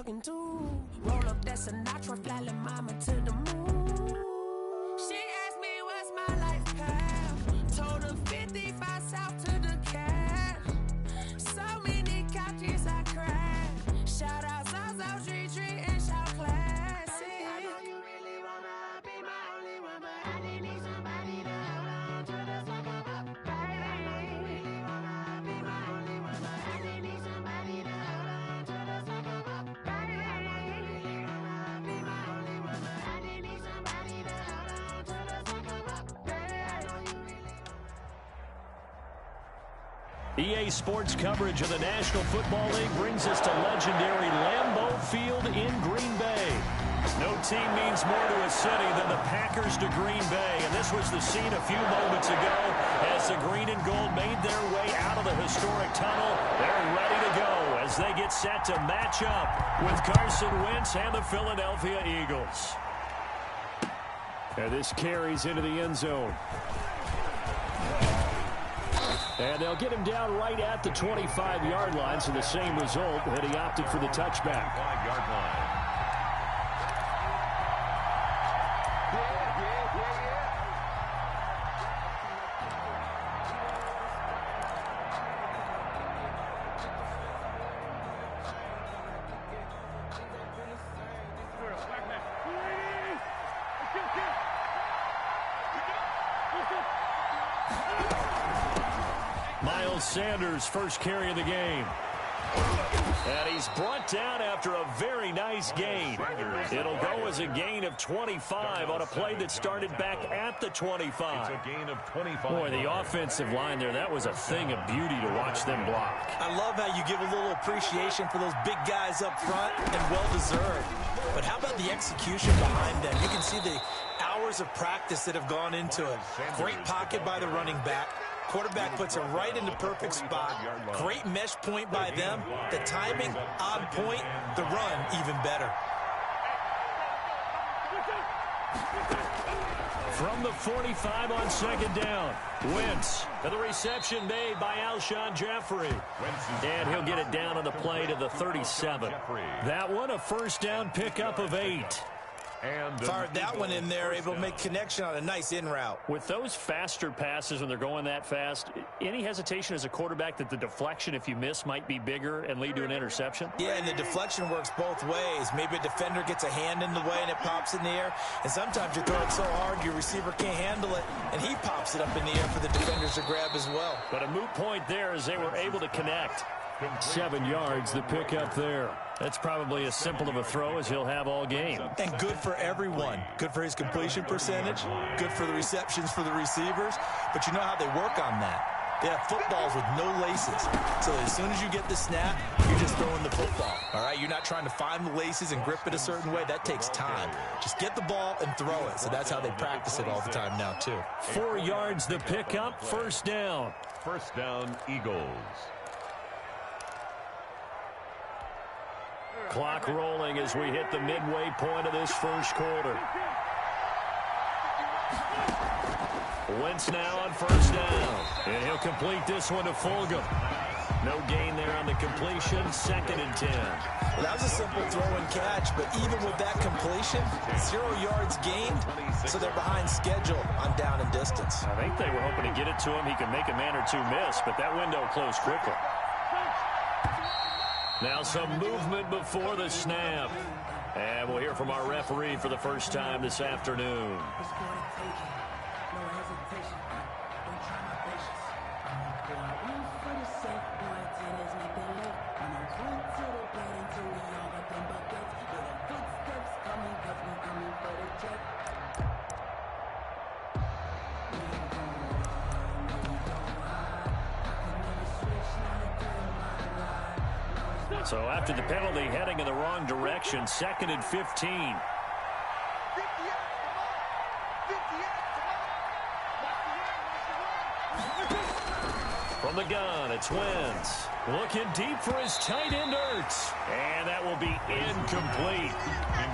talking to. Roll up that Sinatra, flying mama to the moon. She asked me what's my life path. Told her 55 south to the cash. So many couches I crashed. Shout out Zazo, Tree, and shout classy. I know you really wanna be my only one, but I didn't need somebody to hold on to the suck up, baby. I know you really wanna be my only one, but I didn't need somebody to hold on to the suck up, baby. I know you really wanna be my only one, but I didn't need somebody to hold on to the suck up, baby. I know you really EA Sports coverage of the National Football League brings us to legendary Lambeau Field in Green Bay. No team means more to a city than the Packers to Green Bay, and this was the scene a few moments ago as the green and gold made their way out of the historic tunnel. They're ready to go as they get set to match up with Carson Wentz and the Philadelphia Eagles. And this carries into the end zone. And they'll get him down right at the 25-yard line, so the same result, and he opted for the touchback. 5-yard line. Miles Sanders' first carry of the game. And he's brought down after a very nice gain. It'll go as a gain of 25 on a play that started back at the 25. It's a gain of 25. Boy, the offensive line there, that was a thing of beauty to watch them block. I love how you give a little appreciation for those big guys up front, and well-deserved. But how about the execution behind them? You can see the hours of practice that have gone into it. Great pocket by the running back. Quarterback puts it right in the perfect spot. Great mesh point by them. The timing, on point. The run, even better. From the 45 on second down, Wentz. And the reception made by Alshon Jeffrey. And he'll get it down on the play to the 37. That one, a first down pickup of 8. And Fired that one in there, able to make connection on a nice in route. With those faster passes when they're going that fast, any hesitation as a quarterback that the deflection, if you miss, might be bigger and lead to an interception? Yeah, and the deflection works both ways. Maybe a defender gets a hand in the way and it pops in the air. And sometimes you throw it so hard your receiver can't handle it, and he pops it up in the air for the defenders to grab as well. But a moot point there as they were able to connect. 7 yards, the pickup there. That's probably as simple of a throw as he'll have all game. And good for everyone. Good for his completion percentage. Good for the receptions for the receivers. But you know how they work on that. They have footballs with no laces. So as soon as you get the snap, you're just throwing the football. All right, you're not trying to find the laces and grip it a certain way. That takes time. Just get the ball and throw it. So that's how they practice it all the time now, too. 4 yards, the pickup, first down. First down, Eagles. Clock rolling as we hit the midway point of this first quarter. Wentz now on first down. And he'll complete this one to Fulgham. No gain there on the completion. 2nd and 10. Well, that was a simple throw and catch, but even with that completion, 0 yards gained, so they're behind schedule on down and distance. I think they were hoping to get it to him. He could make a man or two miss, but that window closed quickly. Now some movement before the snap. And we'll hear from our referee for the first time this afternoon. So after the penalty, heading in the wrong direction, 2nd and 15. From the gun, it's Wentz. Looking deep for his tight end, Ertz. And that will be incomplete.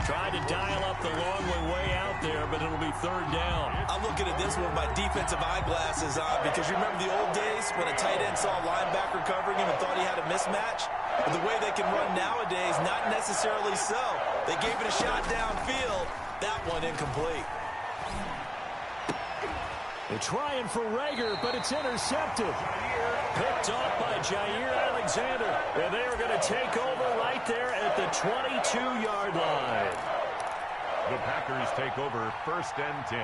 Tried to dial up the long way out there, but it'll be 3rd down. I'm looking at this one with my defensive eyeglasses on, because you remember the old days when a tight end saw a linebacker covering him and thought he had a mismatch? The way they can run nowadays, not necessarily so. They gave it a shot downfield. That one incomplete. They're trying for Rager, but it's intercepted. Picked off by Jair Alexander. And they are going to take over right there at the 22-yard line. The Packers take over 1st and 10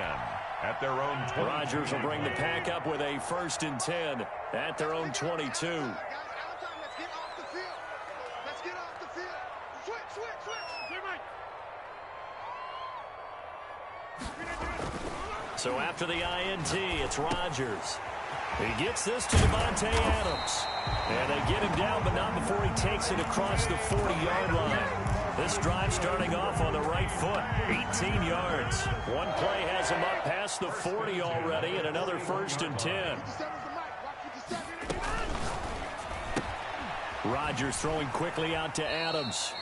at their own 20. Rodgers will bring the pack up with a 1st and 10 at their own 22. So after the INT, it's Rodgers. He gets this to Devontae Adams. And they get him down, but not before he takes it across the 40-yard line. This drive starting off on the right foot, 18 yards. One play has him up past the 40 already, and another 1st and 10. Rodgers throwing quickly out to Adams.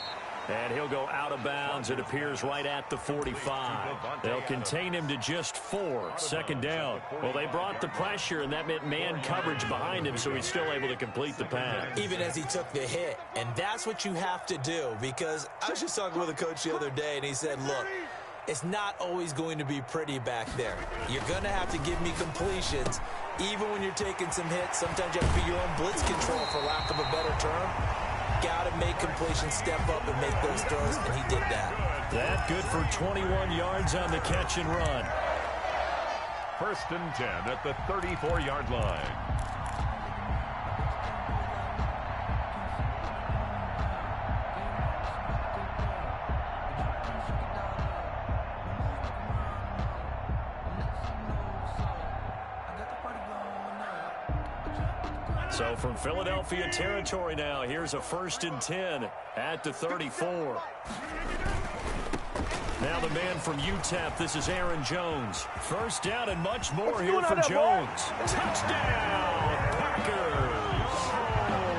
And he'll go out of bounds, it appears, right at the 45. They'll contain him to just 4. 2nd down. Well, they brought the pressure, and that meant man coverage behind him, so he's still able to complete the pass. Even as he took the hit. And that's what you have to do, because I was just talking with a coach the other day, and he said, look, it's not always going to be pretty back there. You're going to have to give me completions, even when you're taking some hits. Sometimes you have to be your own blitz control, for lack of a better term. Got to make completions, step up and make those throws, and he did that. That good for 21 yards on the catch and run. 1st and 10 at the 34-yard line. So from Philadelphia territory now, here's a 1st and 10 at the 34. Now the man from UTEP, this is Aaron Jones. 1st down and much more here for Jones. Touchdown, Packers!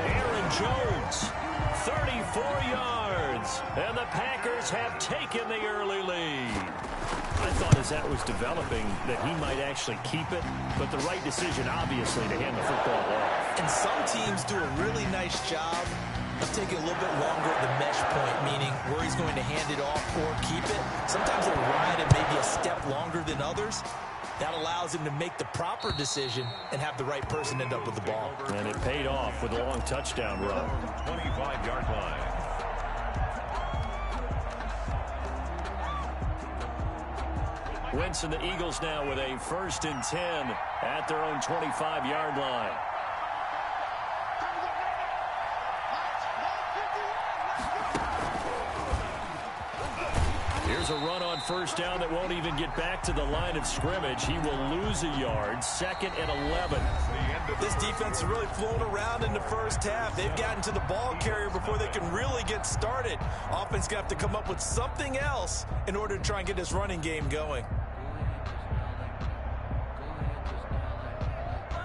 Aaron Jones, 34 yards, and the Packers have taken the early lead. I thought as that was developing that he might actually keep it, but the right decision, obviously, to hand the football off. And some teams do a really nice job of taking a little bit longer at the mesh point, meaning where he's going to hand it off or keep it. Sometimes they'll ride it maybe a step longer than others. That allows him to make the proper decision and have the right person end up with the ball. And it paid off with a long touchdown run. 25-yard line. Wentz and the Eagles now with a 1st and 10 at their own 25-yard line. Here's a run on 1st down that won't even get back to the line of scrimmage. He will lose a yard. 2nd and 11. This defense is really flown around in the 1st half. They've gotten to the ball carrier before they can really get started. Offense going to have to come up with something else in order to try and get this running game going.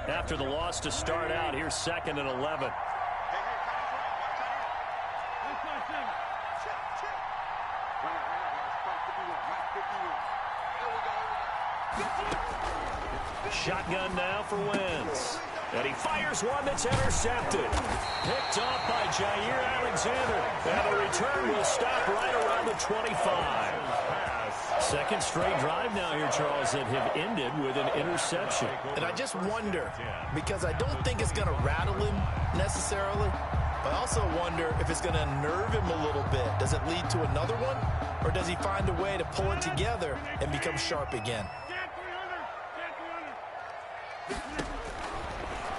After the loss to start out, here's 2nd and 11. Shotgun now for Wentz. And he fires one that's intercepted. Picked off by Jair Alexander. And the return will stop right around the 25. 2nd straight drive now here, Charles, that have ended with an interception. And I just wonder, because I don't think it's going to rattle him necessarily, but I also wonder if it's going to unnerve him a little bit. Does it lead to another one? Or does he find a way to pull it together and become sharp again?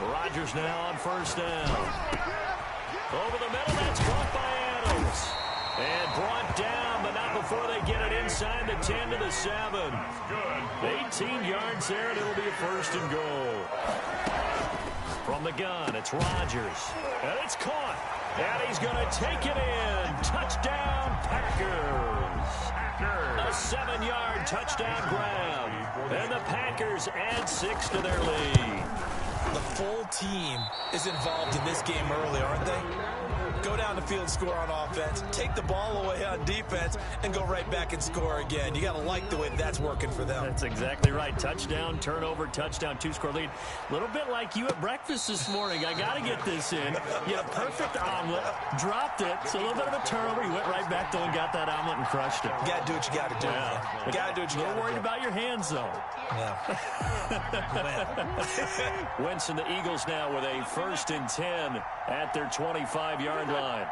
Rodgers now on 1st down. Over the middle, that's caught by Adams. And brought down, but not before they get it inside the 10 to the 7. 18 yards there, and it'll be a 1st and goal. From the gun, it's Rodgers. And it's caught. And he's going to take it in. Touchdown, Packers. A 7-yard touchdown grab. And the Packers add 6 to their lead. The full team is involved in this game early, aren't they? go down the field, score on offense, take the ball away on defense, and go right back and score again. You got to like the way that's working for them. That's exactly right. Touchdown, turnover, touchdown, two-score lead. A little bit like you at breakfast this morning. I got to get this in. You had a perfect omelet, dropped it, so a little bit of a turnover. You went right back though and got that omelet and crushed it. You got to do what you got to do. Yeah. You got to do what you got to do. A little worried about your hands, though. Yeah. Wentz and the Eagles now with a 1st and 10 at their 25-yard line.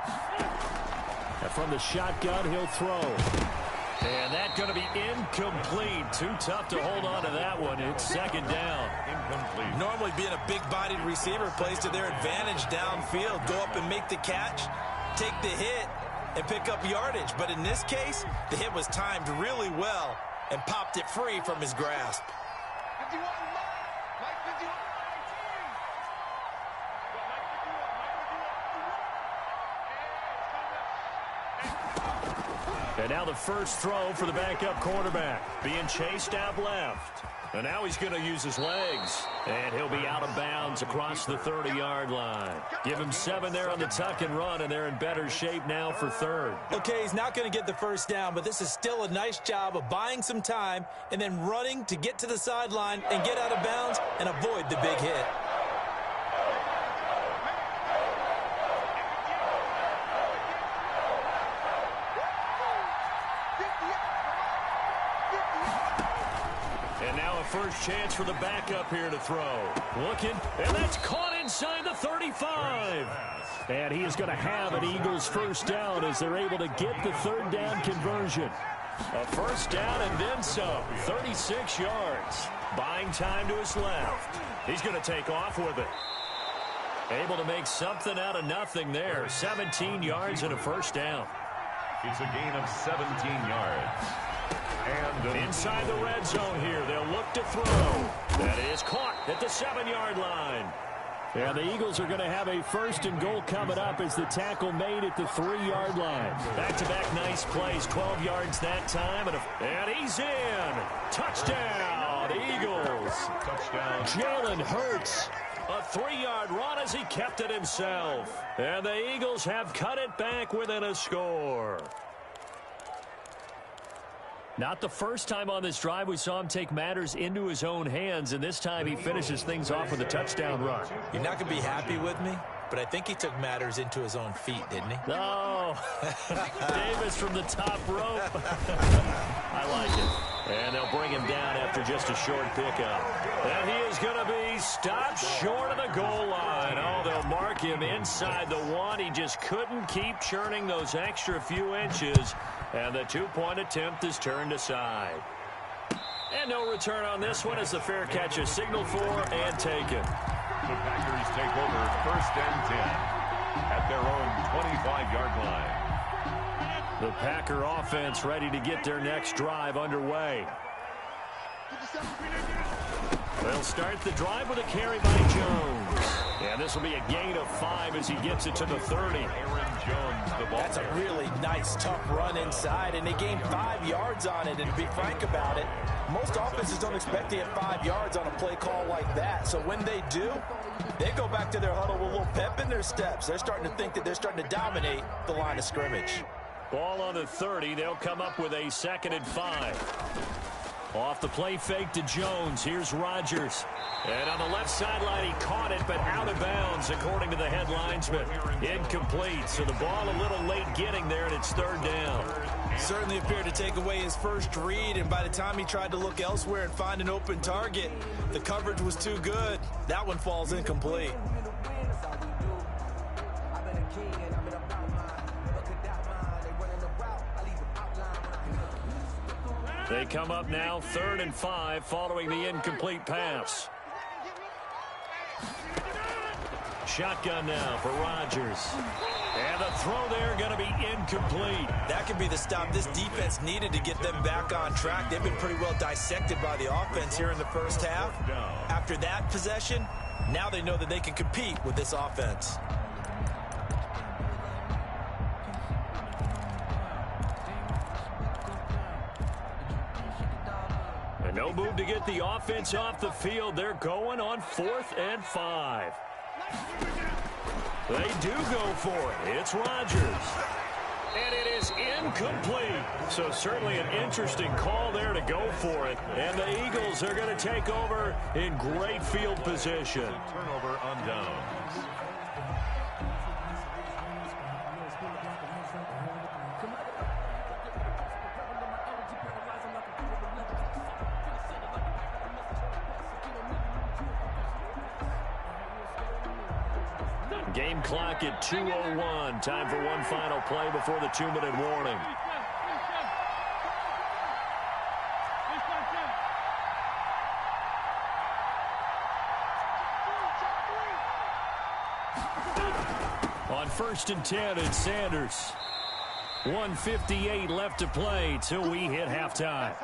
And from the shotgun, he'll throw. And that's going to be incomplete. Too tough to hold on to that one. It's 2nd down. Incomplete. Normally being a big-bodied receiver plays to their advantage downfield. Go up and make the catch, take the hit, and pick up yardage. But in this case, the hit was timed really well and popped it free from his grasp. And now the first throw for the backup quarterback. Being chased out left. And now he's going to use his legs. And he'll be out of bounds across the 30-yard line. Give him 7 there on the tuck and run, and they're in better shape now for 3rd. Okay, he's not going to get the first down, but this is still a nice job of buying some time and then running to get to the sideline and get out of bounds and avoid the big hit. And now a first chance for the backup here to throw. Looking, and that's caught inside the 35. And he is going to have an Eagles first down as they're able to get the 3rd down conversion. A first down and then some. 36 yards. Buying time to his left. He's going to take off with it. Able to make something out of nothing there. 17 yards and a first down. It's a gain of 17 yards. And inside the red zone here, they'll look to throw. That is caught at the 7-yard line. And the Eagles are going to have a 1st and goal coming up as the tackle made at the 3-yard line. Back-to-back nice plays, 12 yards that time. And he's in. Touchdown, Eagles. touchdown. Jalen Hurts. A 3-yard run as he kept it himself. And the Eagles have cut it back within a score. Not the first time on this drive we saw him take matters into his own hands, and this time he finishes things off with a touchdown run. You're not going to be happy with me, but I think he took matters into his own feet, didn't he? Oh, Davis from the top rope. I like it. And they'll bring him down after just a short pickup. And he is going to be stopped short of the goal line. Oh, they'll mark him inside the 1. He just couldn't keep churning those extra few inches. And the 2-point attempt is turned aside. And no return on this one as the fair catch is signaled for and taken. The Packers take over 1st and 10 at their own 25-yard line. The Packer offense ready to get their next drive underway. They'll start the drive with a carry by Jones. And this will be a gain of 5 as he gets it to the 30. Aaron Jones, the ball. That's a really nice, tough run inside, and they gained 5 yards on it. And to be frank about it, most offenses don't expect to get 5 yards on a play call like that. So when they do, they go back to their huddle with a little pep in their steps. They're starting to think that they're starting to dominate the line of scrimmage. Ball on the 30. They'll come up with a 2nd and 5. Off the play fake to Jones. Here's Rodgers. And on the left sideline, he caught it, but out of bounds, according to the head linesman. Incomplete. So the ball a little late getting there, and it's 3rd down. Certainly appeared to take away his first read, and by the time he tried to look elsewhere and find an open target, the coverage was too good. That one falls incomplete. They come up now 3rd and 5 following the incomplete pass. Shotgun now for Rodgers. And the throw there going to be incomplete. That could be the stop this defense needed to get them back on track. They've been pretty well dissected by the offense here in the first half. After that possession, now they know that they can compete with this offense. And no move to get the offense off the field. They're going on 4th and 5. They do go for it. It's Rodgers. And it is incomplete. So certainly an interesting call there to go for it. And the Eagles are going to take over in great field position. Turnover on downs. Game clock at 2:01. Time for one final play before the 2-minute warning. On 1st and 10, it's Sanders. 1:58 left to play till we hit halftime.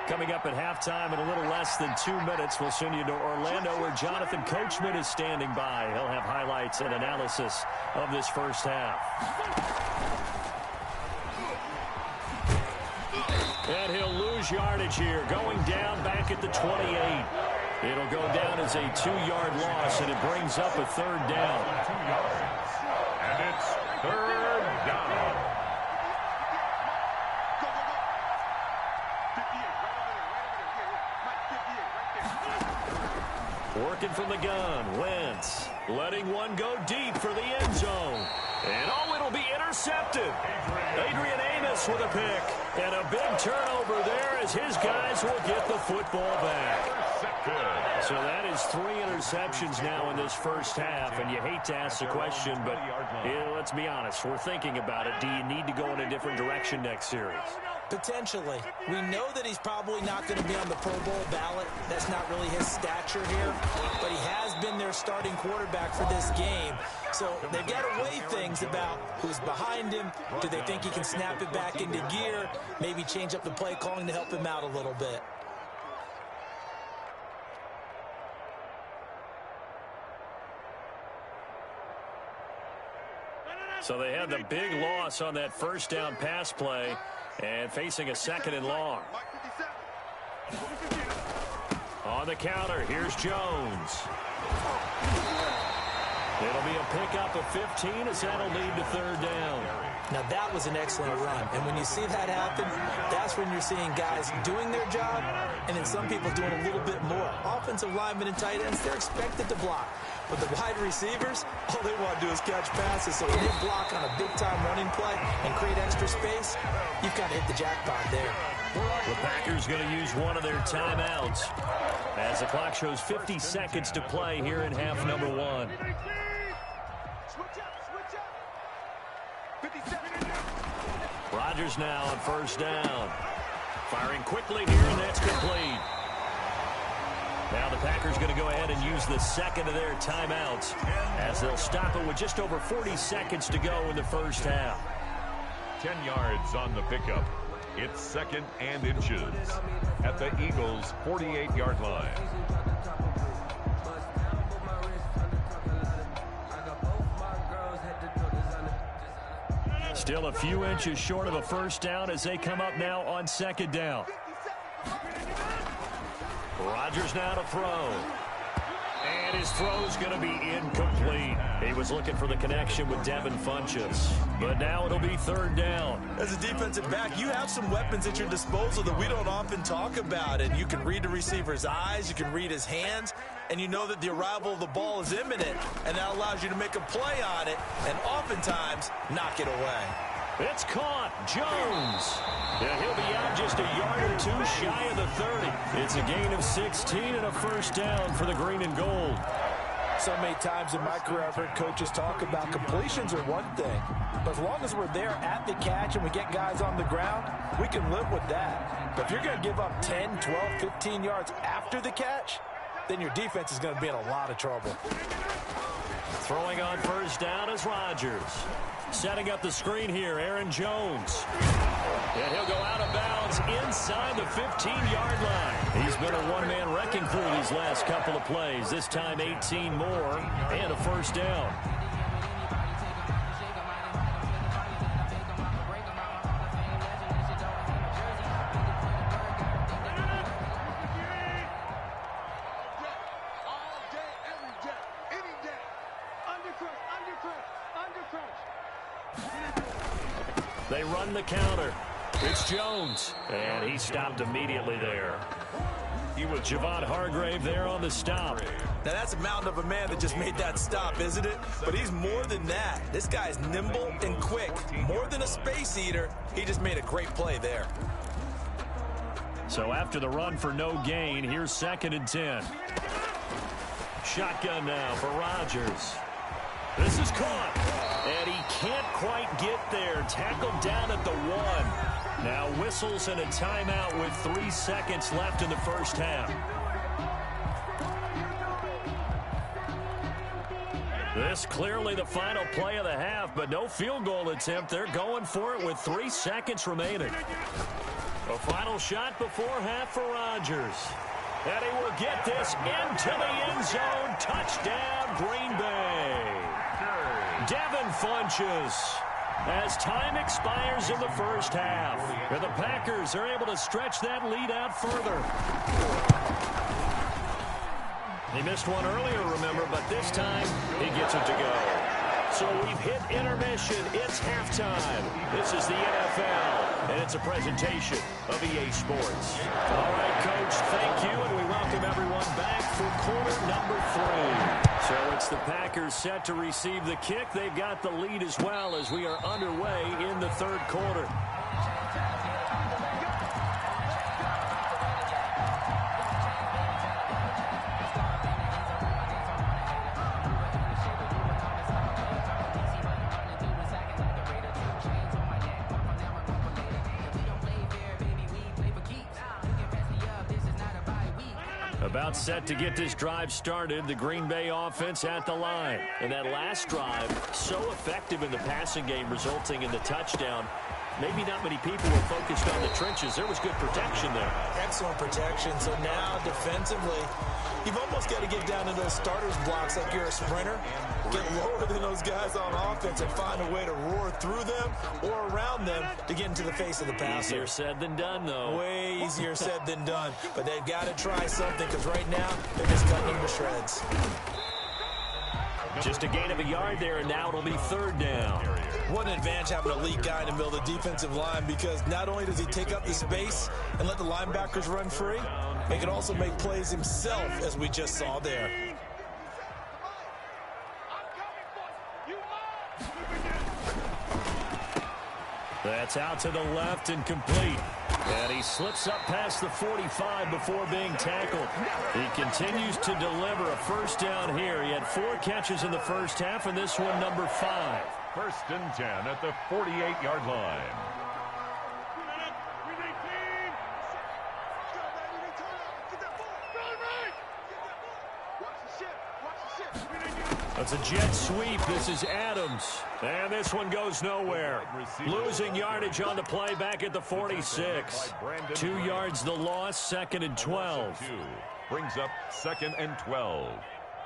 Coming up at halftime in a little less than 2 minutes, we'll send you to Orlando where Jonathan Coachman is standing by. He'll have highlights and analysis of this first half. And he'll lose yardage here, going down back at the 28. It'll go down as a 2-yard loss, and it brings up a 3rd down. 2 yards. And it's 3rd down. Working from the gun, Wentz letting one go deep for the end zone. And oh, it'll be intercepted. Adrian Amos with a pick. And a big turnover there as his guys will get the football back. So that is 3 interceptions now in this first half. And you hate to ask the question, but let's be honest. We're thinking about it. Do you need to go in a different direction next series? Potentially. We know that he's probably not going to be on the Pro Bowl ballot. That's not really his stature here. But he has been their starting quarterback for this game. So they've got to weigh things about who's behind him. Do they think he can snap it back into gear? Maybe change up the play calling to help him out a little bit. So they had the big loss on that first down pass play and facing a 2nd and long. On the counter, here's Jones. It'll be a pickup of 15 as that'll lead to 3rd down. Now that was an excellent run. And when you see that happen, that's when you're seeing guys doing their job and then some people doing a little bit more. Offensive linemen and tight ends, they're expected to block. But the wide receivers, all they want to do is catch passes. So when you block on a big-time running play and create extra space, you've got to hit the jackpot there. The Packers going to use one of their timeouts as the clock shows 50 seconds to play here in half number 1. Rodgers now on 1st down. Firing quickly here, and that's complete. Now the Packers going to go ahead and use the 2nd of their timeouts as they'll stop it with just over 40 seconds to go in the first half. 10 yards on the pickup. It's 2nd and inches at the Eagles' 48-yard line. Still a few inches short of a first down as they come up now on 2nd down. Rodgers now to throw. And his throw's going to be incomplete. He was looking for the connection with Devin Funchess. But now it'll be 3rd down. As a defensive back, you have some weapons at your disposal that we don't often talk about. And you can read the receiver's eyes, you can read his hands, and you know that the arrival of the ball is imminent. And that allows you to make a play on it and oftentimes knock it away. It's caught. Jones. Yeah, he'll be out just a yard or 2 shy of the 30. It's a gain of 16 and a first down for the green and gold. So many times in my career I've heard coaches talk about completions are one thing. But as long as we're there at the catch and we get guys on the ground, we can live with that. But if you're going to give up 10, 12, 15 yards after the catch, then your defense is going to be in a lot of trouble. Throwing on 1st down is Rodgers. Setting up the screen here, Aaron Jones. And he'll go out of bounds inside the 15-yard line. He's been a one-man wrecking crew these last couple of plays. This time 18 more and a first down. They run the counter. It's Jones, and he stopped immediately there. He was Javon Hargrave there on the stop. Now, that's a mountain of a man that just made that stop, isn't it? But he's more than that. This guy's nimble and quick. More than a space eater, he just made a great play there. So after the run for no gain, here's 2nd and 10. Shotgun now for Rodgers. This is caught, and he can't quite get there. Tackled down at the 1. Now whistles and a timeout with 3 seconds left in the first half. This clearly the final play of the half, but no field goal attempt. They're going for it with 3 seconds remaining. A final shot before half for Rodgers. And he will get this into the end zone. Touchdown, Green Bay. Devin Funches as time expires in the first half. And the Packers are able to stretch that lead out further. He missed one earlier, remember, but this time he gets it to go. So we've hit intermission. It's halftime. This is the NFL, and it's a presentation of EA Sports. All right, Coach, thank you, and we welcome everyone back for quarter number 3. So it's the Packers set to receive the kick. They've got the lead as well as we are underway in the third quarter. About set to get this drive started, the Green Bay offense at the line. And that last drive, so effective in the passing game, resulting in the touchdown. Maybe not many people were focused on the trenches. There was good protection there. Excellent protection. So now, defensively, you've almost got to get down to those starters blocks like you're a sprinter. Get lower than those guys on offense and find a way to roar through them or around them to get into the face of the passer. Easier said than done, though. Way easier said than done. But they've got to try something because right now they're just cutting him to shreds. Just a gain of a yard there, and now it'll be third down. What an advantage having an elite guy in the middle of the defensive line, because not only does he take up the space and let the linebackers run free, he can also make plays himself, as we just saw there. That's out to the left and complete. And he slips up past the 45 before being tackled. He continues to deliver a first down here. He had 4 catches in the first half, and this one number 5. 1st and 10 at the 48-yard line. It's a jet sweep. This is Adams. And this one goes nowhere. Losing yardage on the play back at the 46. 2 yards the loss, 2nd and 12. Brings up 2nd and 12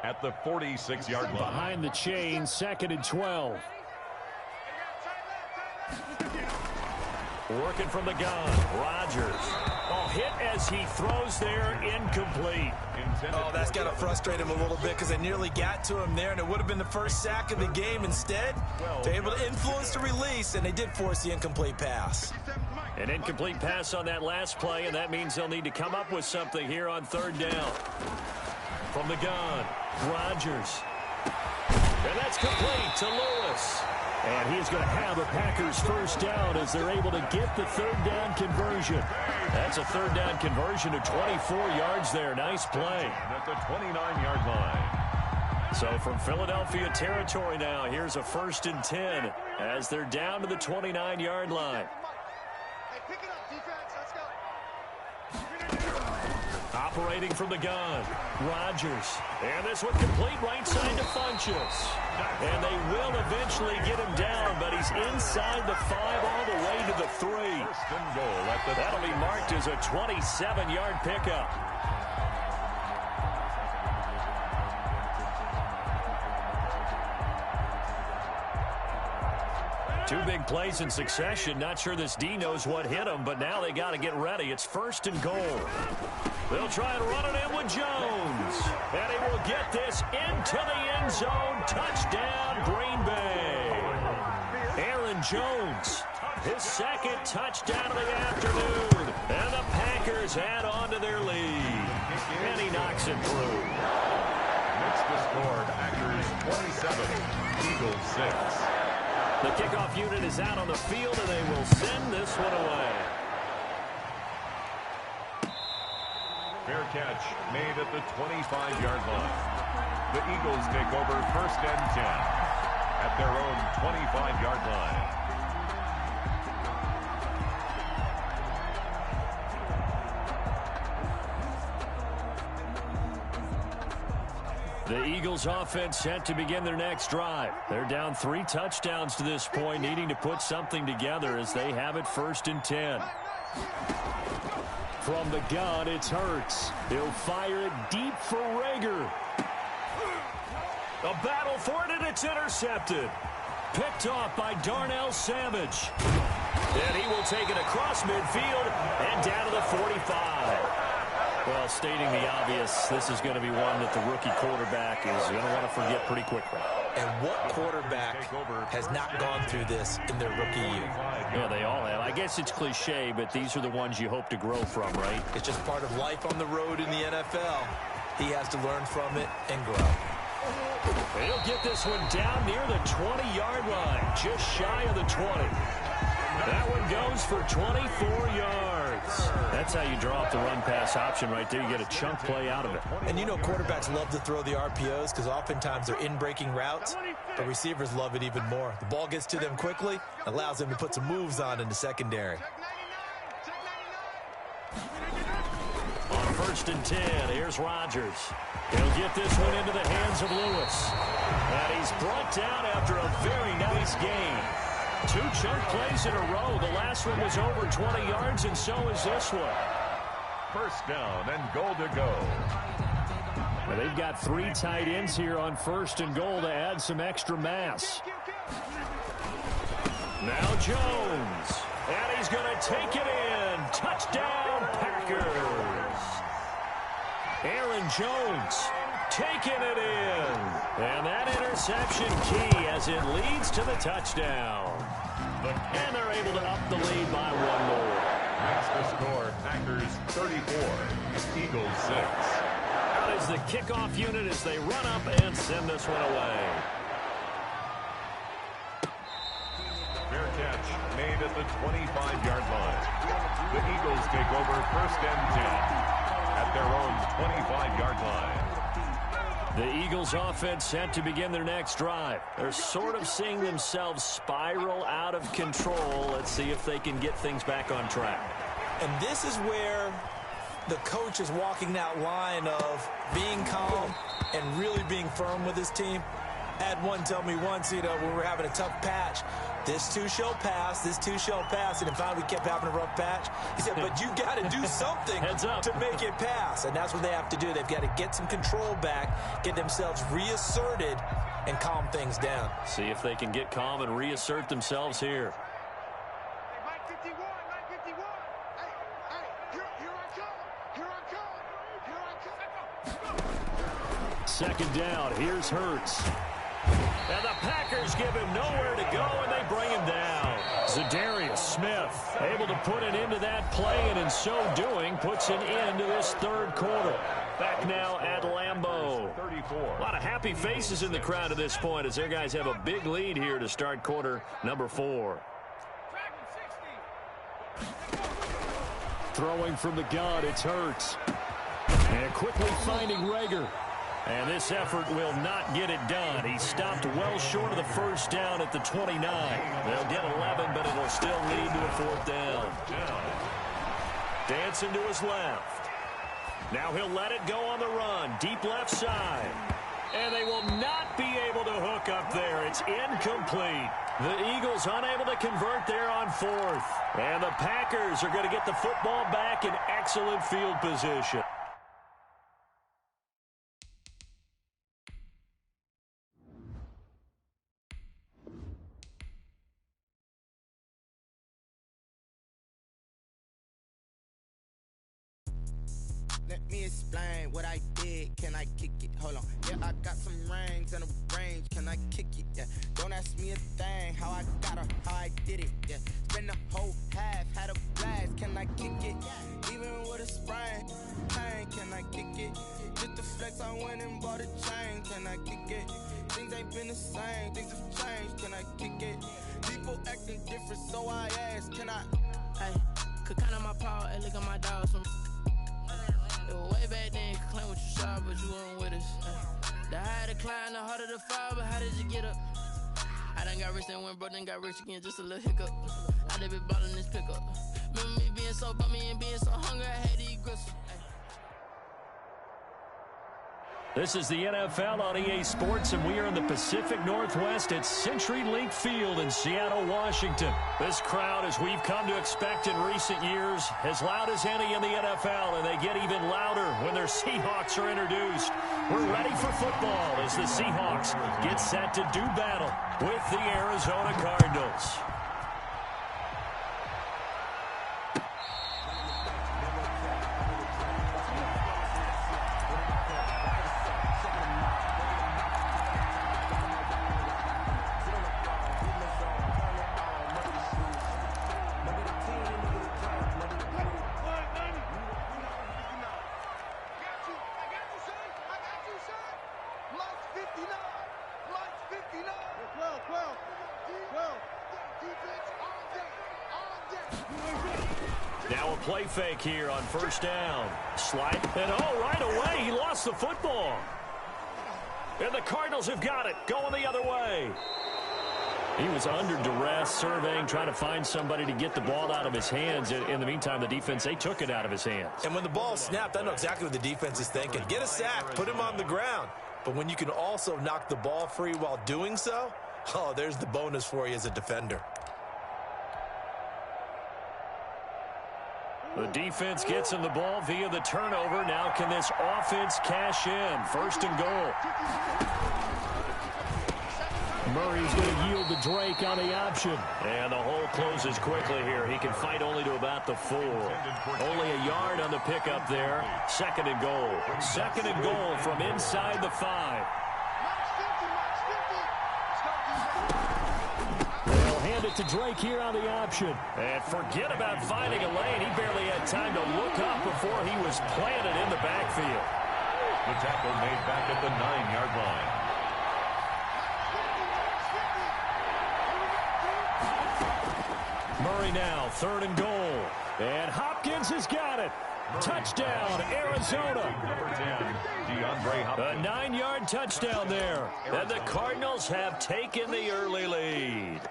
at the 46-yard line. Behind the chain, 2nd and 12. Working from the gun, Rodgers. Oh, hit as he throws there, incomplete. Oh, that's got to frustrate him a little bit because they nearly got to him there, and it would have been the first sack of the game. Instead, they're able to influence the release, and they did force the incomplete pass. An incomplete pass on that last play, and that means they'll need to come up with something here on third down. From the gun, Rodgers. And that's complete to Lewis. And he's going to have a Packers first down as they're able to get the third down conversion. That's a third down conversion of 24 yards there. Nice play. At the 29-yard line. So from Philadelphia territory now, here's a 1st and 10 as they're down to the 29-yard line. Operating from the gun, Rodgers. And this one complete right side to Funchess. And they will eventually get him down, but he's inside the 5 all the way to the 3. First and goal at the That'll be marked as a 27-yard pickup. Two big plays in succession. Not sure this D knows what hit him, but now they got to get ready. It's first and goal. They'll try and run it in with Jones. And he will get this into the end zone. Touchdown, Green Bay. Aaron Jones, his second touchdown of the afternoon. And the Packers add on to their lead. And he knocks it through. Next to score, Packers 27, Eagles 6. The kickoff unit is out on the field, and they will send this one away. Fair catch made at the 25-yard line. The Eagles take over first and 10 at their own 25-yard line. The Eagles offense set to begin their next drive. They're down 3 touchdowns to this point, needing to put something together as they have it first and 10. From the gun, it's Hurts. He'll fire it deep for Rager. A battle for it, and it's intercepted. Picked off by Darnell Savage. And he will take it across midfield and down to the 45. Well, stating the obvious, this is going to be one that the rookie quarterback is going to want to forget pretty quickly. And what quarterback has not gone through this in their rookie year? Yeah, they all have. I guess it's cliche, but these are the ones you hope to grow from, right? It's just part of life on the road in the NFL. He has to learn from it and grow. He'll get this one down near the 20-yard line, just shy of the 20. That one goes for 24 yards. That's how you draw up the run-pass option right there. You get a chunk play out of it. And you know quarterbacks love to throw the RPOs because oftentimes they're in-breaking routes, but receivers love it even more. The ball gets to them quickly, allows them to put some moves on in the secondary. On first and 10, here's Rodgers. He'll get this one into the hands of Lewis. And he's brought down after a very nice game. 2 chunk plays in a row. The last one was over 20 yards, and so is this one. First down and goal to go. Well, they've got 3 tight ends here on first and goal to add some extra mass. Now Jones. And he's going to take it in. Touchdown, Packers. Aaron Jones taking it in. And that interception key as it leads to the touchdown. And they're able to up the lead by 1 more. Next to score, Packers 34, Eagles 6. Out is the kickoff unit as they run up and send this one away. Fair catch made at the 25-yard line. The Eagles take over first and 10 at their own 25-yard line. The Eagles offense set to begin their next drive. They're sort of seeing themselves spiral out of control. Let's see if they can get things back on track. And this is where the coach is walking that line of being calm and really being firm with his team. I had one tell me once, when we were having a tough patch, this too shall pass, this too shall pass, and finally we kept having a rough patch. He said, but you got to do something to make it pass, and that's what they have to do. They've got to get some control back, get themselves reasserted, and calm things down. See if they can get calm and reassert themselves here. Second down, here's Hurts. And the Packers give him nowhere to go, and they bring him down. Zadarius Smith able to put an end to that play, and in so doing, puts an end to this third quarter. Back now at Lambeau. 34. A lot of happy faces in the crowd at this point as their guys have a big lead here to start quarter number 4. Throwing from the gun, it's Hurts. And quickly finding Rager. And this effort will not get it done. He stopped well short of the first down at the 29. They'll get 11, but it'll still lead to a 4th down. Dancing to his left. Now he'll let it go on the run. Deep left side. And they will not be able to hook up there. It's incomplete. The Eagles unable to convert there on fourth. And the Packers are going to get the football back in excellent field position. Let me explain what I did. Can I kick it? Hold on. Yeah, I got some rings and a range. Can I kick it? Yeah. Don't ask me a thing. How I got her, how I did it. Yeah. Spend the whole half, had a blast. Can I kick it? Even with a sprain. Pain, can I kick it? Just the flex, I went and bought a chain. Can I kick it? Things ain't been the same. Things have changed. Can I kick it? People acting different, so I ask. Can I? Hey, could count on my power. Hey, look at my dogs from. Way back then, you could claim what you saw, but you weren't with us. The higher the climb, the harder the fall, but how did you get up? I done got rich and went broke, then got rich again, just a little hiccup. I done been ballin' this pickup. Remember me being so bummy and being so hungry, I had to eat gristle. This is the NFL on EA Sports, and we are in the Pacific Northwest at CenturyLink Field in Seattle, Washington. This crowd, as we've come to expect in recent years, as loud as any in the NFL, and they get even louder when their Seahawks are introduced. We're ready for football as the Seahawks get set to do battle with the Arizona Cardinals. Now a play fake here on first down. Slide, and right away, he lost the football. And the Cardinals have got it, going the other way. He was under duress, surveying, trying to find somebody to get the ball out of his hands. In the meantime, the defense, they took it out of his hands. And when the ball snapped, I know exactly what the defense is thinking. Get a sack, put him on the ground. But when you can also knock the ball free while doing so, there's the bonus for you as a defender. The defense gets him the ball via the turnover. Now can this offense cash in? First and goal. Murray's going to yield to Drake on the option. And the hole closes quickly here. He can fight only to about the 4. Only a yard on the pickup there. Second and goal. Second and goal from inside the 5. To Drake here on the option. And forget about finding a lane. He barely had time to look up before he was planted in the backfield. The tackle made back at the 9-yard line. Murray now, third and goal. And Hopkins has got it. Touchdown, Arizona. Number 10, DeAndre Hopkins. A 9-yard touchdown there. And the Cardinals have taken the early lead.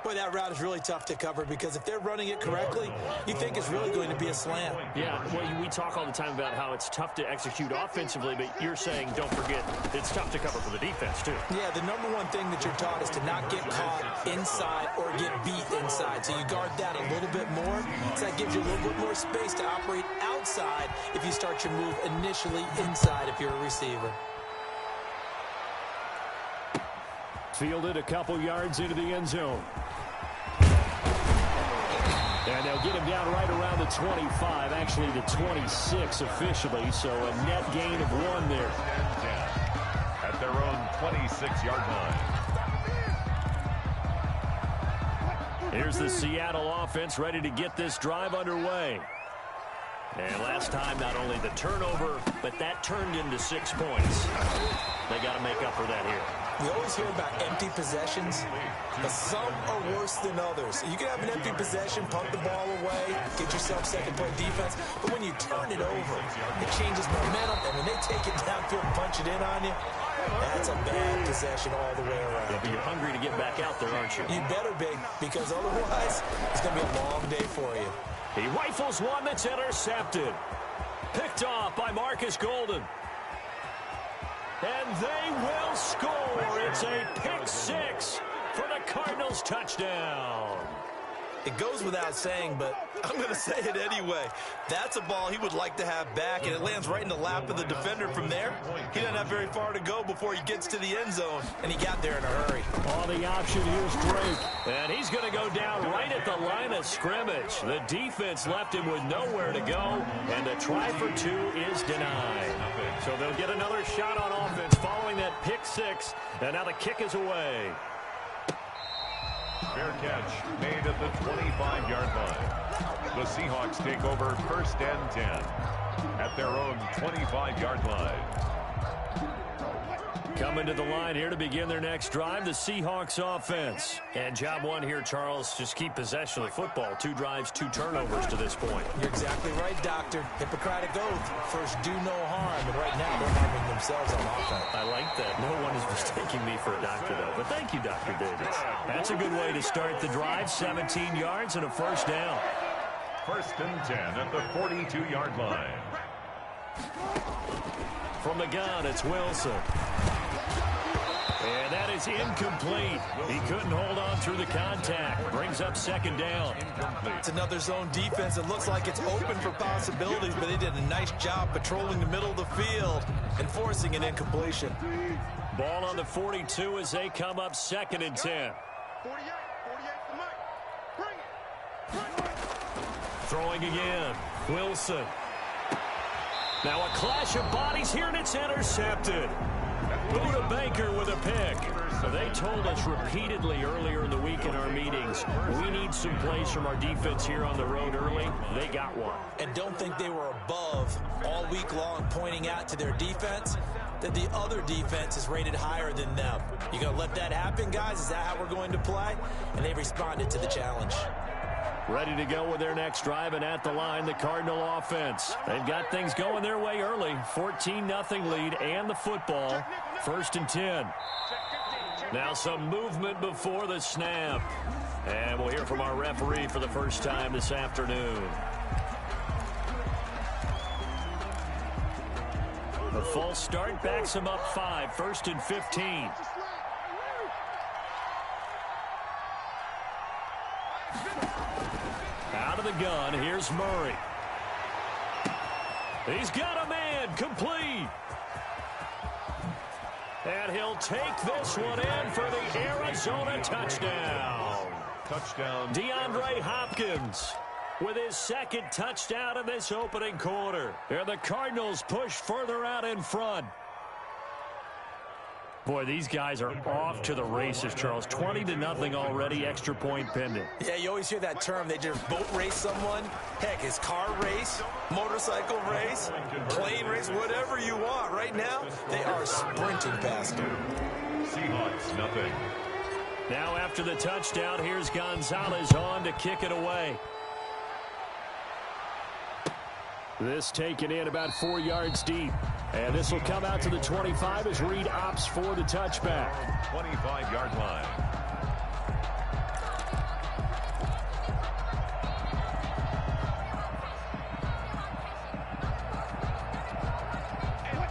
Boy, that route is really tough to cover because if they're running it correctly, you think it's really going to be a slam. Yeah, well, we talk all the time about how it's tough to execute offensively, but you're saying, don't forget, it's tough to cover for the defense, too. Yeah, the number one thing that you're taught is to not get caught inside or get beat inside. So you guard that a little bit more. So that gives you a little bit more space to operate outside if you start your move initially inside if you're a receiver. Fielded a couple yards into the end zone. And they'll get him down right around the 25, actually the 26 officially, so a net gain of 1 there. At their own 26-yard line. Here's the Seattle offense ready to get this drive underway. And last time, not only the turnover, but that turned into 6 points. They got to make up for that here. We always hear about empty possessions, but some are worse than others. You can have an empty possession, pump the ball away, get yourself second-play defense, but when you turn it over, it changes momentum, and when they take it downfield and punch it in on you, that's a bad possession all the way around. Yeah, but you're hungry to get back out there, aren't you? You better be, because otherwise, it's going to be a long day for you. He rifles one that's intercepted. Picked off by Marcus Golden. And they will score. It's a pick six for the Cardinals touchdown. It goes without saying, but I'm going to say it anyway. That's a ball he would like to have back, and it lands right in the lap of the defender from there. He doesn't have very far to go before he gets to the end zone, and he got there in a hurry. On the option, here's Drake. And he's going to go down right at the line of scrimmage. The defense left him with nowhere to go, and the try for two is denied. So they'll get another shot on offense following that pick six, and now the kick is away. Fair catch made at the 25-yard line. The Seahawks take over first and 10 at their own 25-yard line. Coming to the line here to begin their next drive, the Seahawks offense. And job one here, Charles, just keep possession of the football. 2 drives, 2 turnovers to this point. You're exactly right, Doctor. Hippocratic oath. First, do no harm. And right now, they're harming themselves on offense. I like that. No one is mistaking me for a doctor, though. But thank you, Dr. Davis. That's a good way to start the drive. 17 yards and a first down. First and 10 at the 42-yard line. From the gun, it's Wilson. And that is incomplete. He couldn't hold on through the contact. Brings up second down. It's another zone defense. It looks like it's open for possibilities, but they did a nice job patrolling the middle of the field and forcing an incompletion. Ball on the 42 as they come up second and 10. Throwing again. Wilson. Now a clash of bodies here, and it's intercepted. Buda Baker with a pick. They told us repeatedly earlier in the week in our meetings, we need some plays from our defense here on the road early. They got one. And don't think they were above all week long, pointing out to their defense that the other defense is rated higher than them. You going to let that happen, guys? Is that how we're going to play? And they responded to the challenge. Ready to go with their next drive, and at the line, the Cardinal offense. They've got things going their way early. 14-0 lead and the football. First and 10. Now some movement before the snap. And we'll hear from our referee for the first time this afternoon. The false start backs him up 5. First and 15. Out of the gun, here's Murray. He's got a man, complete. And he'll take this one in for the Arizona touchdown. Touchdown. DeAndre Hopkins with his second touchdown in this opening quarter. And the Cardinals push further out in front. Boy, these guys are off to the races, Charles. 20-0 already, extra point pending. Yeah, you always hear that term. They just boat race someone. Heck, it's car race, motorcycle race, plane race, whatever you want. Right now, they are sprinting past them. Seahawks, nothing. Now after the touchdown, here's Gonzalez on to kick it away. This taken in about 4 yards deep. And this will come out to the 25 as Reed opts for the touchback. 25-yard line.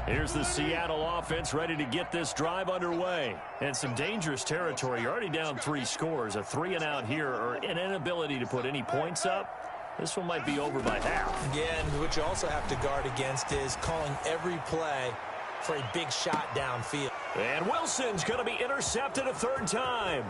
Here's the Seattle offense ready to get this drive underway. And some dangerous territory. You're already down 3 scores. A 3-and-out here, or an inability to put any points up. This one might be over by half. Again, what you also have to guard against is calling every play for a big shot downfield. And Wilson's going to be intercepted a third time.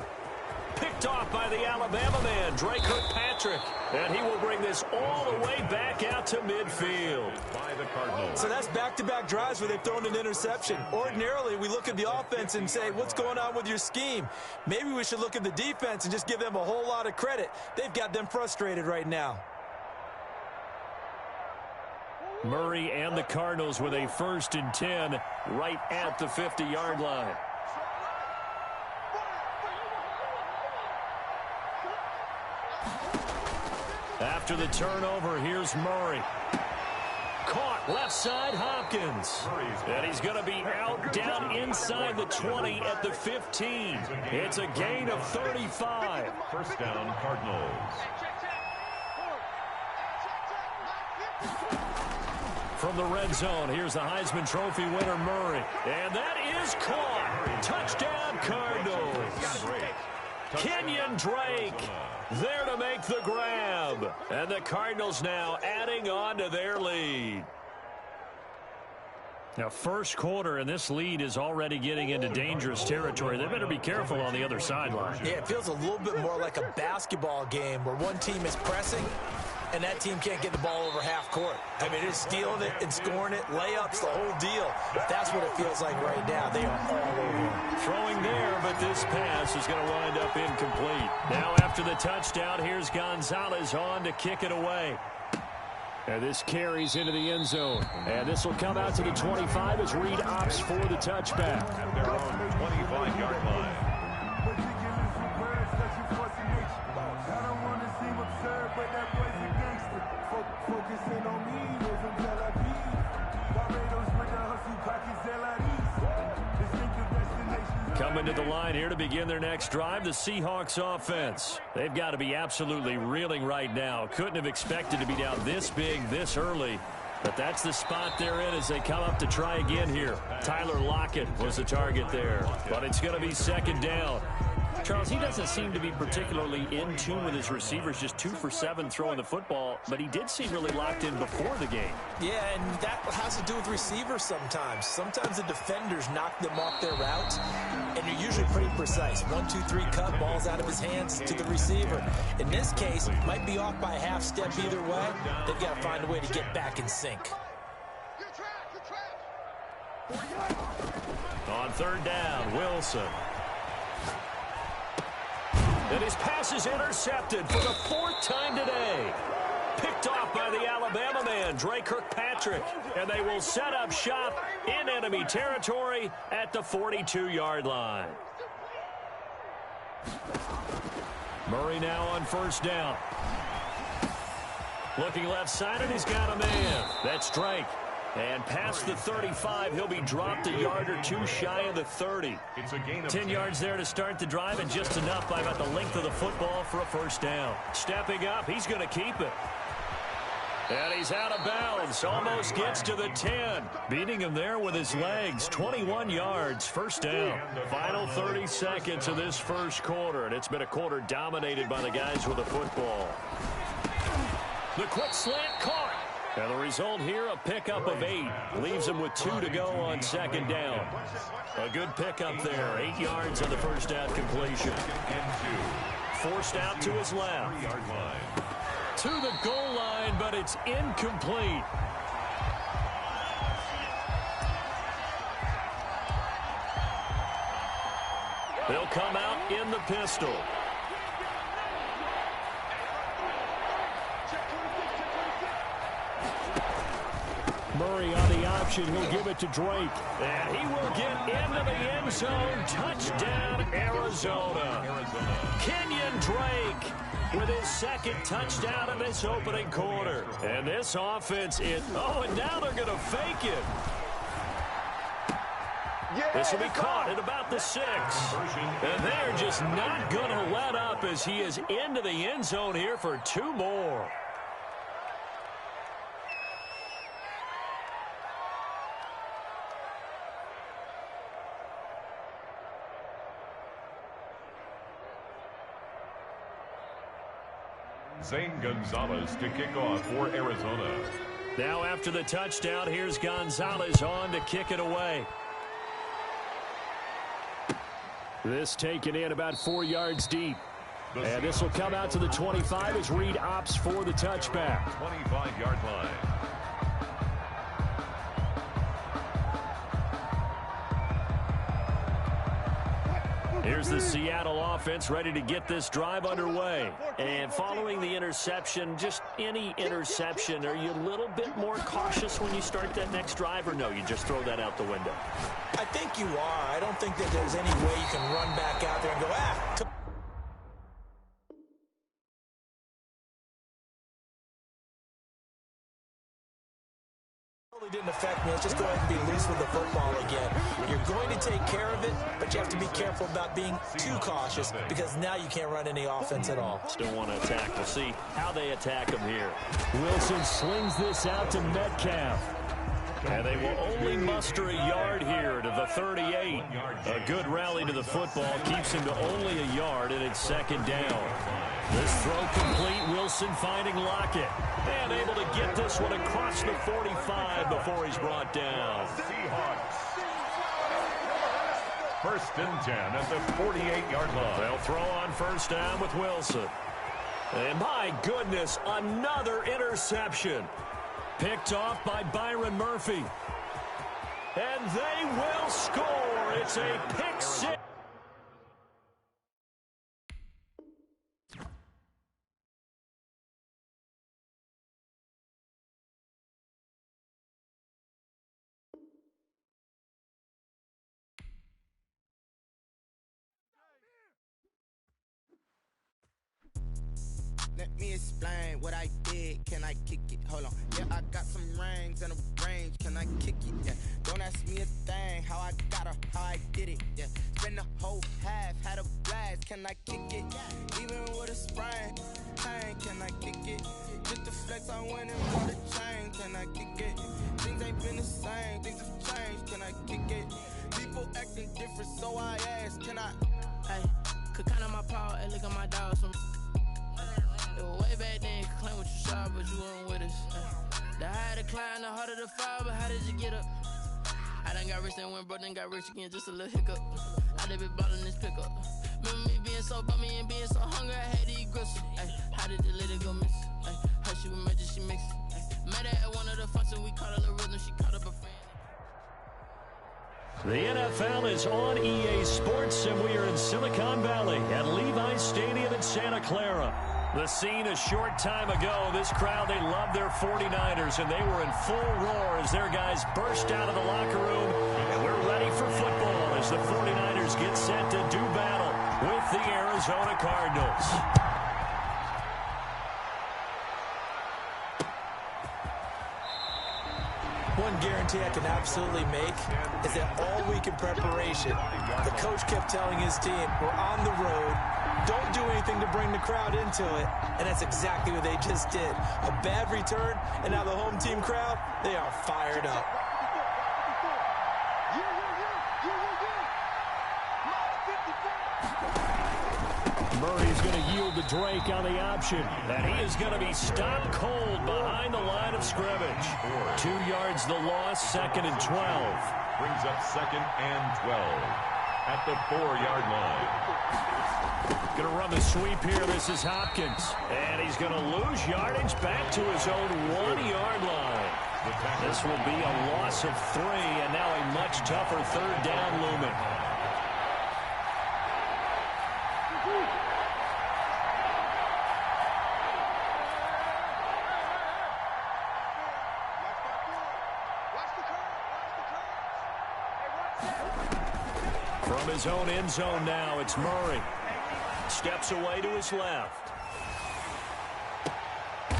Picked off by the Alabama man, Drake Kirkpatrick. And he will bring this all the way back out to midfield. By the Cardinals. So that's back-to-back drives where they've thrown an interception. Ordinarily, we look at the offense and say, what's going on with your scheme? Maybe we should look at the defense and just give them a whole lot of credit. They've got them frustrated right now. Murray and the Cardinals with a first and 10 right at the 50-yard line. After the turnover, here's Murray. Caught left side, Hopkins. And he's going to be out down inside the 20 at the 15. It's a gain of 35. First down, Cardinals. From from the red zone. Here's the Heisman Trophy winner, Murray. And that is caught. Touchdown, Cardinals. Kenyon Drake there to make the grab. And the Cardinals now adding on to their lead. Now, first quarter, and this lead is already getting into dangerous territory. They better be careful on the other sideline. Yeah, it feels a little bit more like a basketball game where one team is pressing and that team can't get the ball over half court. I mean, they're stealing it and scoring it, layups, the whole deal. That's what it feels like right now. They are all over. Throwing there, but this pass is going to wind up incomplete. Now, after the touchdown, here's Gonzalez on to kick it away. And this carries into the end zone. And this will come out to the 25 as Reed opts for the touchback. At their own 25-yard line. Coming to the line here to begin their next drive, the Seahawks offense. They've got to be absolutely reeling right now. Couldn't have expected to be down this big, this early. But that's the spot they're in as they come up to try again here. Tyler Lockett was the target there. But it's going to be second down. Charles, he doesn't seem to be particularly in tune with his receivers, just 2 for 7 throwing the football, but he did seem really locked in before the game. Yeah, and that has to do with receivers sometimes. Sometimes the defenders knock them off their routes, and they're usually pretty precise. 1, 2, 3 cut, ball's out of his hands to the receiver. In this case, might be off by a half step either way. They've got to find a way to get back in sync. On third down, Wilson. And his pass is intercepted for the 4th time today. Picked off by the Alabama man, Dre Kirkpatrick. And they will set up shop in enemy territory at the 42-yard line. Murray now on first down. Looking left side, and he's got a man. That's Drake. And past the 35, he'll be dropped a yard or two shy of the 30. 10 yards there to start the drive, and just enough by about the length of the football for a first down. Stepping up, he's going to keep it. And he's out of bounds. Almost gets to the 10. Beating him there with his legs. 21 yards, first down. Final 30 seconds of this first quarter, and it's been a quarter dominated by the guys with the football. The quick slant caught. And the result here, a pickup of 8. Leaves him with 2 to go on second down. A good pickup there. 8 yards on the first down completion. Forced out to his left. To the goal line, but it's incomplete. They'll come out in the pistol. Murray on the option. He'll give it to Drake. And he will get into the end zone. Touchdown, Arizona. Kenyon Drake with his second touchdown in this opening quarter. And this offense is... Oh, and now they're going to fake it. This will be caught at about the 6. And they're just not going to let up as he is into the end zone here for 2 more. Zane Gonzalez to kick off for Arizona. Now after the touchdown, here's Gonzalez on to kick it away. This taken in about 4 yards deep. And this will come out to the 25 as Reed opts for the touchback. 25-yard line. Here's the Seattle offense ready to get this drive underway. And following the interception, just any interception, are you a little bit more cautious when you start that next drive, or no, you just throw that out the window? I think you are. I don't think that there's any way you can run back out there and go, didn't affect me. Let's just go ahead and be loose with the football again. You're going to take care of it, but you have to be careful about being too cautious because now you can't run any offense at all. Still want to attack. We'll see how they attack him here. Wilson slings this out to Metcalf. And they will only muster a yard here to the 38. A good rally to the football keeps him to only a yard, and it's second down. This throw complete. Wilson finding Lockett. And able to get this one across the 45 before he's brought down. Seahawks. First and 10 at the 48-yard line. They'll throw on first down with Wilson. And my goodness, another interception. Picked off by Byron Murphy. And they will score. It's a pick six. Let me explain what I did. Can I kick it? Hold on. Yeah, I got some rings and a range. Can I kick it? Yeah. Don't ask me a thing. How I got her, how I did it. Yeah. Spend the whole half, had a blast. Can I kick it? Even with a sprain. Pain, can I kick it? Just the flex, I went and bought a chain. Can I kick it? Things ain't been the same. Things have changed. Can I kick it? People acting different, so I ask. Can I? Hey, could count on my power and look at my dogs from. It was way back then, you could claim what you saw, but you weren't with us. The higher the climb, the harder the fall, but how did you get up? I done got rich, then went broke, then got rich again, just a little hiccup. I done been ballin' this pickup. Remember me being so bummy and being so hungry, I had to eat gristle. Ay, how did the lady go miss? Ay, her she was magic, she mixed. Met her at one of the functions, we caught her little rhythm, she caught up a friend. The NFL is on EA Sports, and we are in Silicon Valley at Levi's Stadium in Santa Clara. The scene a short time ago, this crowd, they love their 49ers, and they were in full roar as their guys burst out of the locker room. And we're ready for football as the 49ers get set to do battle with the Arizona Cardinals. One guarantee I can absolutely make is that all week in preparation, the coach kept telling his team, we're on the road, don't do anything to bring the crowd into it, and that's exactly what they just did. A bad return, and now the home team crowd, they are fired up. Murray's going to yield to Drake on the option. And he is going to be stopped cold behind the line of scrimmage. 2 yards the loss, second and 12. Brings up second and 12 at the 4-yard line. Going to run the sweep here. This is Hopkins. And he's going to lose yardage back to his own 1-yard line. This will be a loss of 3, and now a much tougher third down looming. From his own end zone now, it's Murray. Steps away to his left.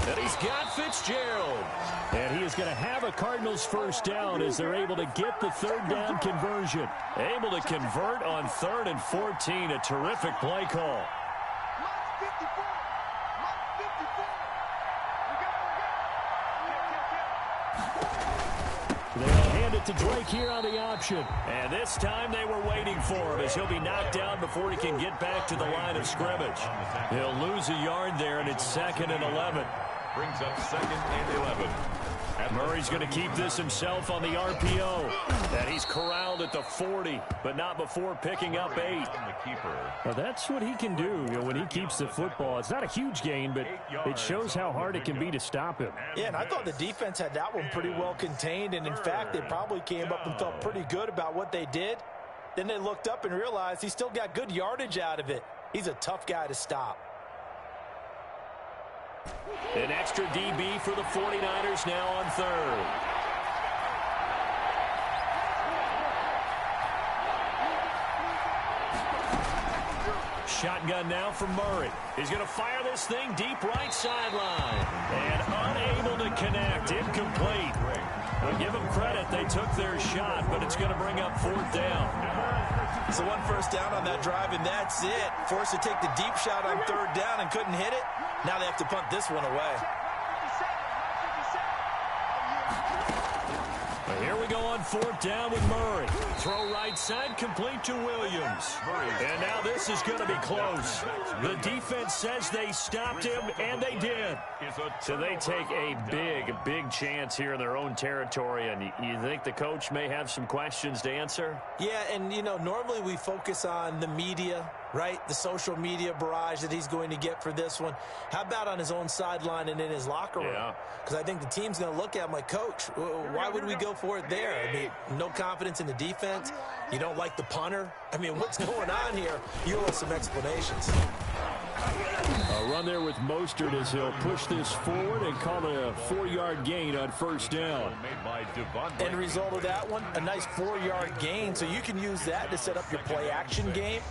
And he's got Fitzgerald. And he is going to have a Cardinals first down as they're able to get the third down conversion. Able to convert on 3rd and 14. A terrific play call. They'll hand it to Drake here on the option. And this time they were waiting for him as he'll be knocked down before he can get back to the line of scrimmage. He'll lose a yard there, and it's 2nd and 11. Brings up 2nd and 11. Murray's going to keep this himself on the RPO. And he's corralled at the 40, but not before picking up 8. Well, that's what he can do, when he keeps the football. It's not a huge gain, but it shows how hard it can be to stop him. Yeah, and I thought the defense had that one pretty well contained, and in fact, they probably came up and felt pretty good about what they did. Then they looked up and realized he still got good yardage out of it. He's a tough guy to stop. An extra DB for the 49ers now on 3rd. Shotgun now from Murray. He's going to fire this thing deep right sideline. And unable to connect. Incomplete. Well, give them credit. They took their shot, but it's going to bring up 4th down. So 1 first down on that drive, and that's it. Forced to take the deep shot on 3rd down and couldn't hit it. Now they have to punt this one away. Here we go on 4th down with Murray. Throw right side, complete to Williams. And now this is going to be close. The defense says they stopped him, and they did. So they take a big chance here in their own territory, and you think the coach may have some questions to answer? Yeah, and, you know, normally we focus on the media, right? The social media barrage that he's going to get for this one. How about on his own sideline and in his locker room? Because I think the team's going to look at him like, Coach, why would we go for it there? I mean, no confidence in the defense. You don't like the punter. I mean, what's going on here? You owe us some explanations. A run there with Mostert as he'll push this forward and call it a 4-yard gain on 1st down. End result of that one, a nice 4-yard gain, so you can use that to set up your play-action game,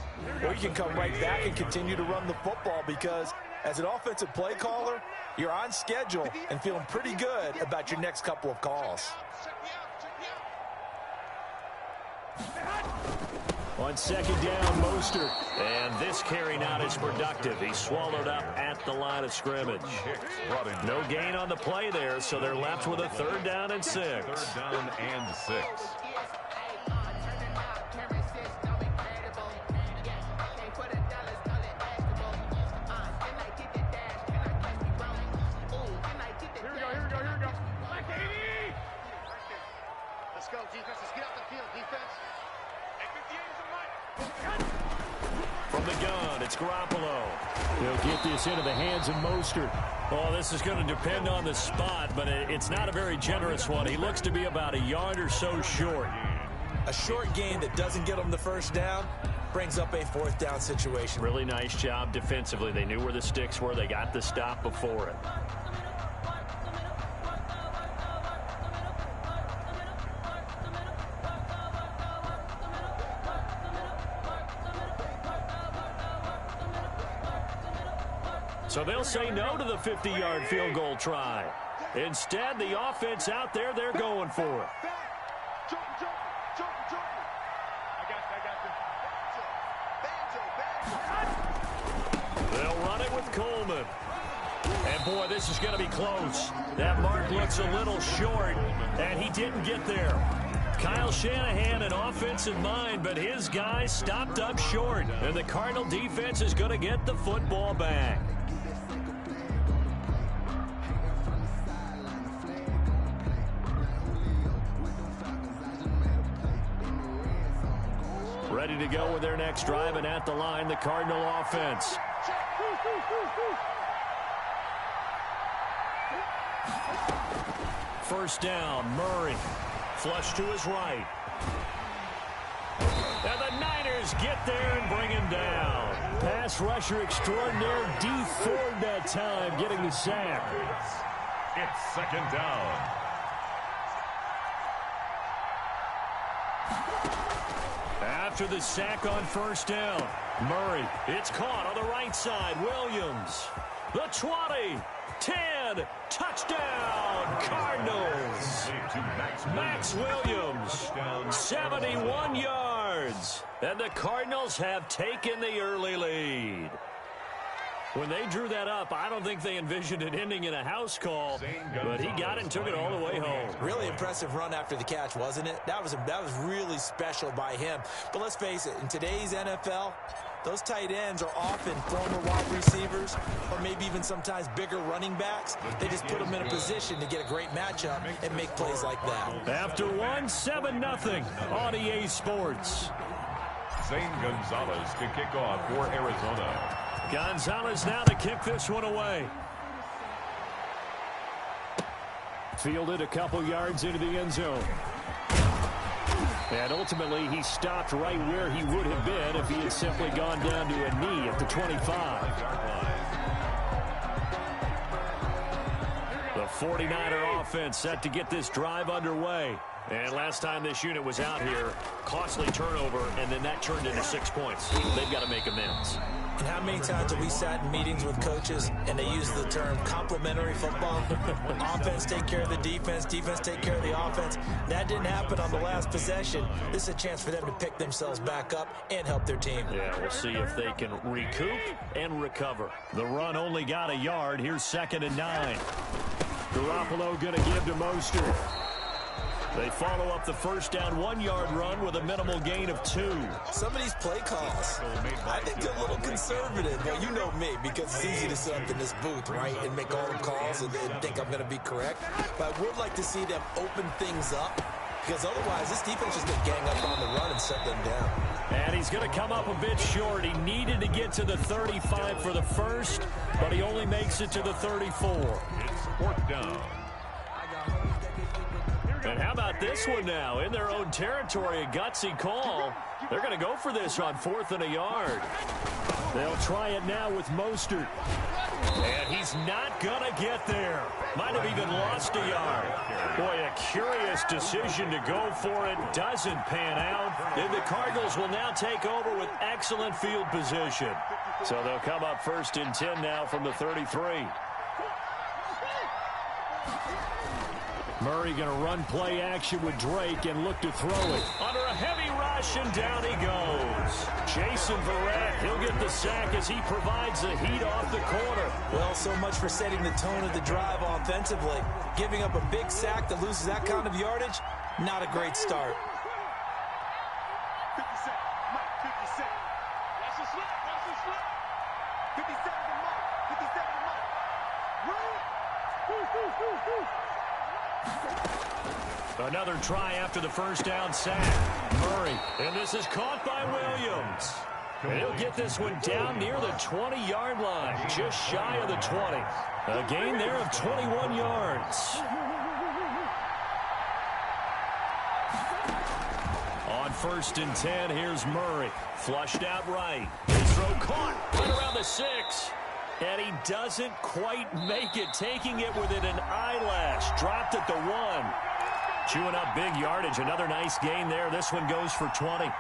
or you can come right back and continue to run the football because as an offensive play caller, you're on schedule and feeling pretty good about your next couple of calls. On 2nd down, Mostert. And this carry not as productive. He's swallowed up at the line of scrimmage. No gain on the play there, so they're left with a 3rd down and 6. 3rd down and 6. Let's go, defense. Let's get out the field, defense. From the gun, it's Garoppolo. He'll get this into the hands of Mostert. Oh, this is going to depend on the spot, but it's not a very generous one. He looks to be about a yard or so short. A short gain that doesn't get him the 1st down brings up a 4th down situation. Really nice job defensively. They knew where the sticks were. They got the stop before it. So they'll say no to the 50-yard field goal try. Instead, the offense out there, they're going for it. They'll run it with Coleman. And, boy, this is going to be close. That mark looks a little short, and he didn't get there. Kyle Shanahan, an offensive mind, but his guy stopped up short. And the Cardinal defense is going to get the football back. Ready to go with their next drive, and at the line, the Cardinal offense. First down, Murray. Flush to his right. And the Niners get there and bring him down. Pass rusher extraordinaire, Dee Ford that time, getting the sack. It's 2nd down. After the sack on 1st down, Murray, it's caught on the right side. Williams, the 20, 10, touchdown, Cardinals. Max Williams, 71 yards. And the Cardinals have taken the early lead. When they drew that up, I don't think they envisioned it ending in a house call, but he got it and took it all the way home. Really impressive run after the catch, wasn't it? That was really special by him. But let's face it, in today's NFL, those tight ends are often former wide receivers or maybe even sometimes bigger running backs. They just put them in a position to get a great matchup and make plays like that. After 7-0 on EA Sports. Zane Gonzalez to kick off for Arizona. Gonzalez now to kick this one away. Fielded a couple yards into the end zone. And ultimately, he stopped right where he would have been if he had simply gone down to a knee at the 25. The 49er offense set to get this drive underway. And last time this unit was out here, costly turnover, and then that turned into 6 points. They've got to make amends. And how many times have we sat in meetings with coaches and they use the term complementary football? Offense take care of the defense, defense take care of the offense. That didn't happen on the last possession. This is a chance for them to pick themselves back up and help their team. Yeah, we'll see if they can recoup and recover. The run only got a yard. Here's 2nd and 9. Garoppolo going to give to Mostert. They follow up the first down 1-yard run with a minimal gain of 2. Some of these play calls, I think they're a little conservative. Well, you know me, because it's easy to sit up in this booth, right, and make all the calls and think I'm going to be correct. But I would like to see them open things up, because otherwise this defense is going to gang up on the run and set them down. And he's going to come up a bit short. He needed to get to the 35 for the first, but he only makes it to the 34. It's 4th down. And how about this one now? In their own territory, a gutsy call. They're going to go for this on 4th and a yard. They'll try it now with Mostert. And he's not going to get there. Might have even lost a yard. Boy, a curious decision to go for it. Doesn't pan out. And the Cardinals will now take over with excellent field position. So they'll come up 1st and 10 now from the 33. Murray going to run play action with Drake and look to throw it. Under a heavy rush, and down he goes. Jason Verrett, he'll get the sack as he provides the heat off the corner. Well, so much for setting the tone of the drive offensively. Giving up a big sack that loses that kind of yardage, not a great start. 57, Mike, 57. That's a slip, that's a slip. 57 to Mike, 57 to Mike. Run! Another try after the first down sack. Murray, and this is caught by Williams. And he'll get this one down near the 20-yard line, just shy of the 20. A gain there of 21 yards. On 1st and 10, here's Murray. Flushed out right. His throw caught right around the 6. And he doesn't quite make it, taking it within an eyelash. Dropped at the 1. Chewing up big yardage. Another nice gain there. This one goes for 20.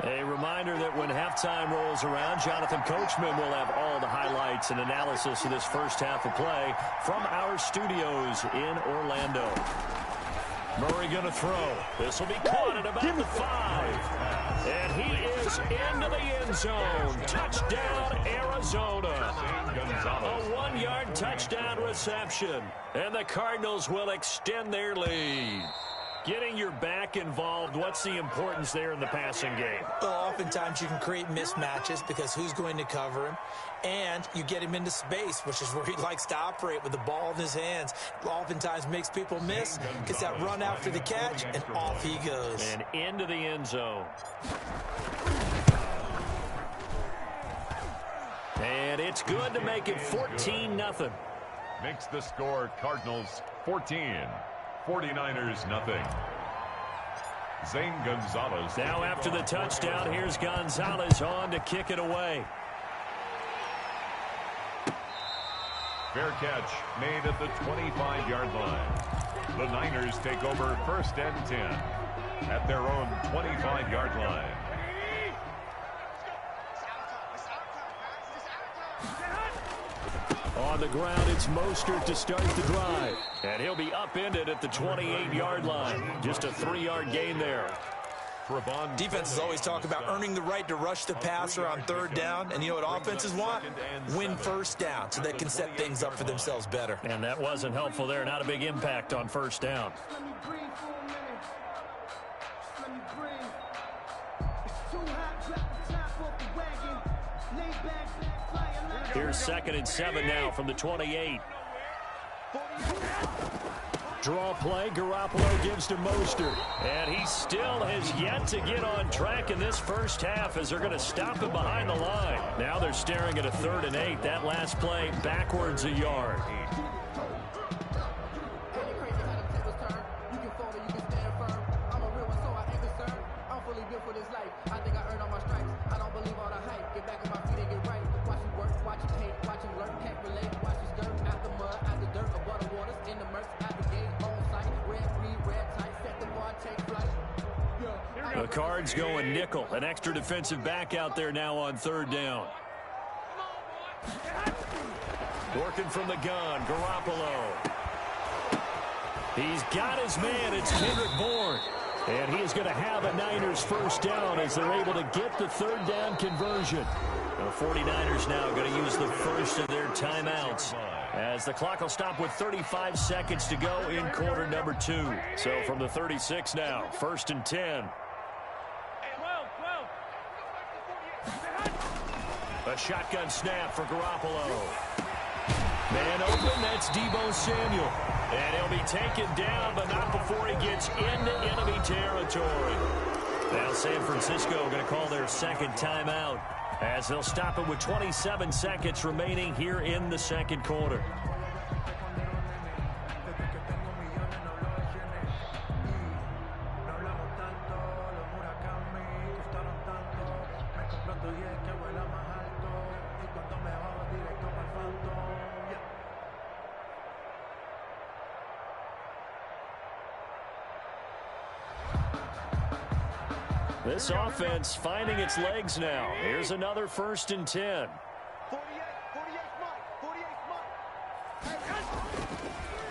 A reminder that when halftime rolls around, Jonathan Coachman will have all the highlights and analysis of this first half of play from our studios in Orlando. Murray going to throw. This will be caught at about the 5. And he is into the end zone. Touchdown, Arizona. A 1-yard touchdown reception. And the Cardinals will extend their lead. Getting your back involved, what's the importance there in the passing game? Well, oftentimes you can create mismatches because who's going to cover him? And you get him into space, which is where he likes to operate with the ball in his hands. Oftentimes makes people miss, gets that run after the catch, and off he goes. And into the end zone. And it's good to make it 14-0. Makes the score Cardinals 14. 49ers nothing. Zane Gonzalez. Now after the touchdown, here's Gonzalez on to kick it away. Fair catch made at the 25-yard line. The Niners take over 1st and 10 at their own 25-yard line. On the ground, it's Mostert to start the drive. And he'll be upended at the 28-yard line. Just a 3-yard gain there. Defenses always talk about earning the right to rush the passer on 3rd down. And you know what offenses want? Win 1st down so they can set things up for themselves better. And that wasn't helpful there. Not a big impact on 1st down. Let me breathe for a minute. Let me breathe. It's too hot, drop the top off the wagon. Lay back, fly a line. Here's 2nd and 7 now from the 28. Draw play, Garoppolo gives to Mostert. And he still has yet to get on track in this first half as they're going to stop him behind the line. Now they're staring at a 3rd and 8. That last play backwards a yard. The Cards going nickel. An extra defensive back out there now on 3rd down. Working from the gun, Garoppolo. He's got his man. It's Kendrick Bourne. And he is going to have a Niners first down as they're able to get the 3rd down conversion. The 49ers now going to use the first of their timeouts as the clock will stop with 35 seconds to go in quarter number 2. So from the 36 now, 1st and 10. A shotgun snap for Garoppolo. Man open, that's Deebo Samuel. And he'll be taken down, but not before he gets into enemy territory. Now San Francisco going to call their 2nd timeout as they'll stop it with 27 seconds remaining here in the 2nd quarter. This offense finding its legs now. Here's another 1st and 10.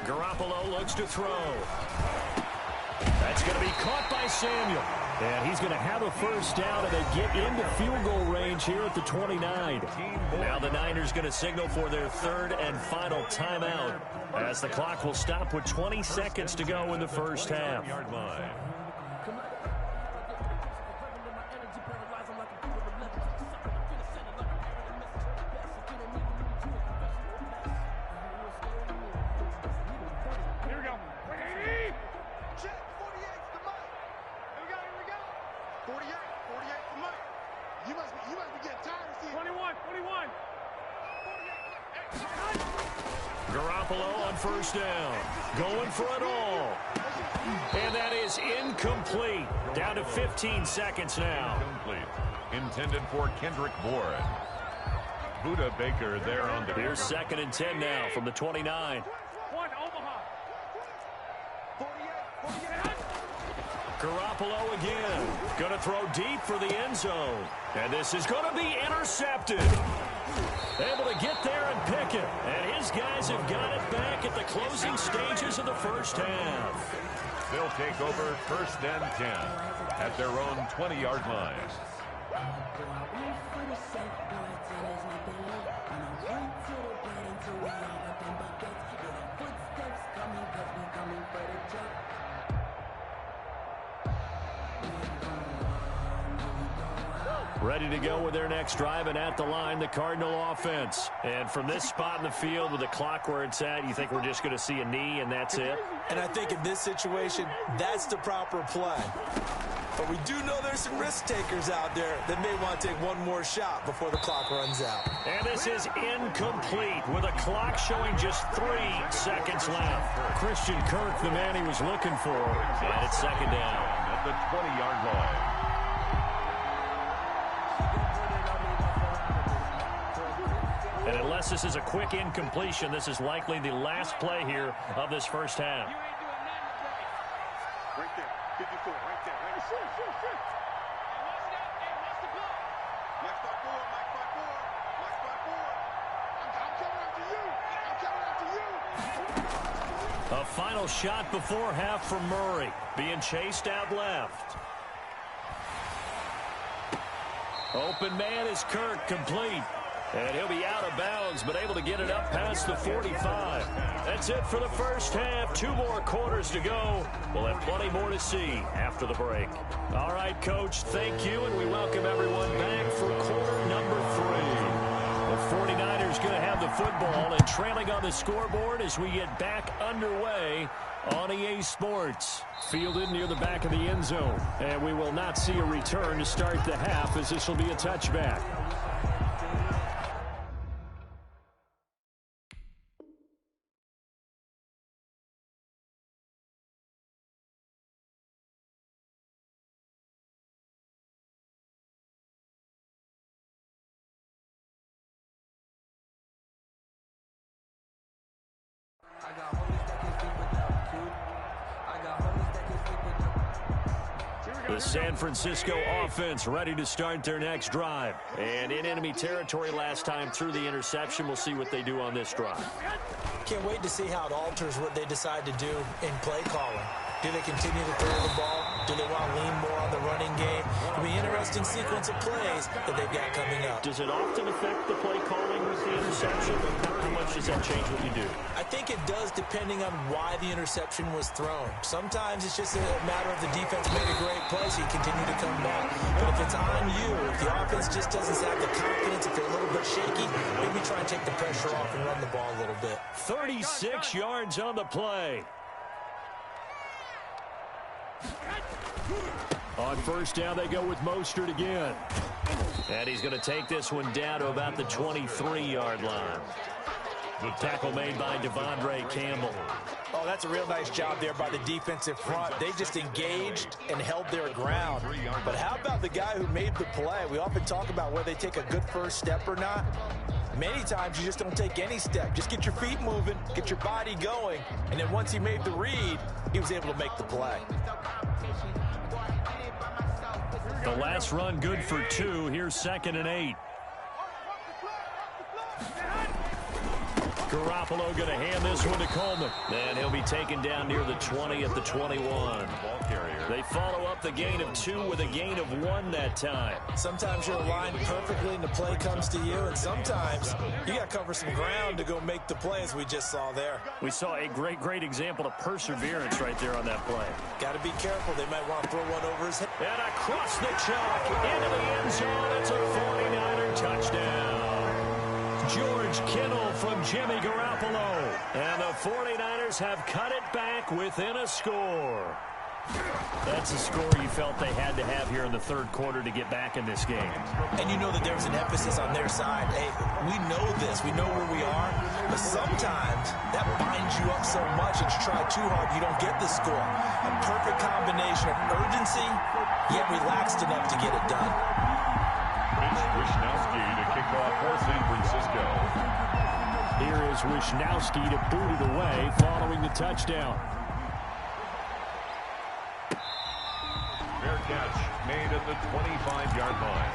Garoppolo looks to throw. That's going to be caught by Samuel. And he's going to have a first down, and they get into field goal range here at the 29. Now the Niners going to signal for their 3rd and final timeout as the clock will stop with 20 seconds to go in the first half. Garoppolo on first down. Going for it all. And that is incomplete. Down to 15 seconds now. Incomplete. Intended for Kendrick Bourne. Buda Baker there on the... Here's 2nd and 10 now from the 29. Garoppolo again. Going to throw deep for the end zone. And this is going to be intercepted. Able to get there and pick it. And his guys have got it back at the closing stages of the first half. They'll take over 1st and 10 at their own 20-yard line. Ready to go with their next drive, and at the line, the Cardinal offense. And from this spot in the field with the clock where it's at, you think we're just going to see a knee and that's it? And I think in this situation, that's the proper play. But we do know there's some risk takers out there that may want to take one more shot before the clock runs out. And this is incomplete with a clock showing just 3 seconds left. Christian Kirk, the man he was looking for, and it's 2nd down. At the 20-yard line. And unless this is a quick incompletion, this is likely the last play here of this first half. Right there, 54, right there. Shoot. Mike spot forward. I'm coming after you. A final shot before half from Murray. Being chased out left. Open man is Kirk, complete. And he'll be out of bounds, but able to get it up past the 45. That's it for the first half. 2 more quarters to go. We'll have plenty more to see after the break. All right, Coach, thank you, and we welcome everyone back for quarter number 3. The 49ers going to have the football and trailing on the scoreboard as we get back underway On EA Sports, fielded near the back of the end zone. And we will not see a return to start the half, as this will be a touchback. The San Francisco offense ready to start their next drive. And in enemy territory last time through the interception. We'll see what they do on this drive. Can't wait to see how it alters what they decide to do in play calling. Do they continue to throw the ball? Do they want to lean more on the running game? It'll be an interesting sequence of plays that they've got coming up. Does it often affect the play calling with the interception? How much does that change what you do? I think it does, depending on why the interception was thrown. Sometimes it's just a matter of the defense made a great play, so you continue to come back. But if it's on you, if the offense just doesn't have the confidence, if they're a little bit shaky, maybe try and take the pressure off and run the ball a little bit. 36 yards on the play. On first down, they go with Mostert again. And he's going to take this one down to about the 23-yard line. The tackle made by Devondre Campbell. Oh, that's a real nice job there by the defensive front. They just engaged and held their ground. But how about the guy who made the play? We often talk about whether they take a good first step or not. Many times you just don't take any step. Just get your feet moving, get your body going, and then once he made the read, he was able to make the play. The last run good for 2. Here's 2nd and 8. Garoppolo going to hand this one to Coleman. And he'll be taken down near the 20 at the 21. They follow up the gain of 2 with a gain of 1 that time. Sometimes you're aligned perfectly and the play comes to you, and sometimes you got to cover some ground to go make the play, as we just saw there. We saw a great example of perseverance right there on that play. Got to be careful. They might want to throw one over his head. And across the chalk into the end zone. It's a 49er touchdown. George Kittle from Jimmy Garoppolo. And the 49ers have cut it back within a score. That's a score you felt they had to have here in the third quarter to get back in this game. And you know that there's an emphasis on their side. Hey, we know this. We know where we are. But sometimes that binds you up so much that you try too hard, you don't get the score. A perfect combination of urgency, yet relaxed enough to get it done. It's Wishnowski to kick off for San Francisco. Here is Wishnowski to boot it away following the touchdown. Fair catch made at the 25-yard line.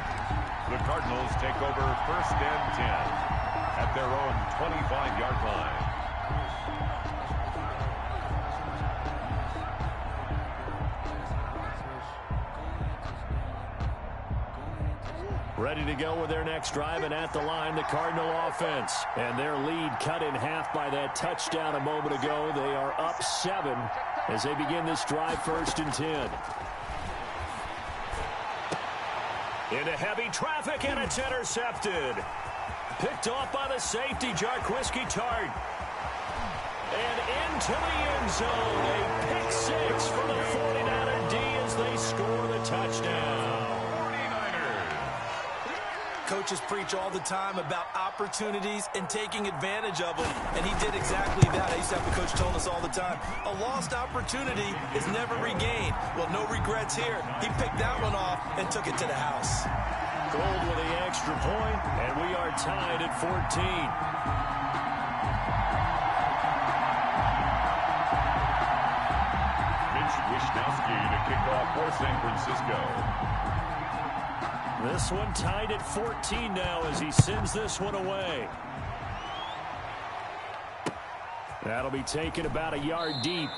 The Cardinals take over 1st and 10 at their own 25-yard line. Ready to go with their next drive, and at the line, the Cardinal offense. And their lead cut in half by that touchdown a moment ago. They are up 7 as they begin this drive 1st and 10. Into heavy traffic, and it's intercepted. Picked off by the safety, Jarquiski Tart. And into the end zone. A pick 6 for the 49er D as they score the touchdown. Coaches preach all the time about opportunities and taking advantage of them, and he did exactly that. I used to have a coach told us all the time, a lost opportunity is never regained. Well, no regrets here. He picked that one off and took it to the house. Gold with the extra point, and we are tied at 14. Mitch Wishnowski to kick off for San Francisco. This one tied at 14 now as he sends this one away. That'll be taken about a yard deep.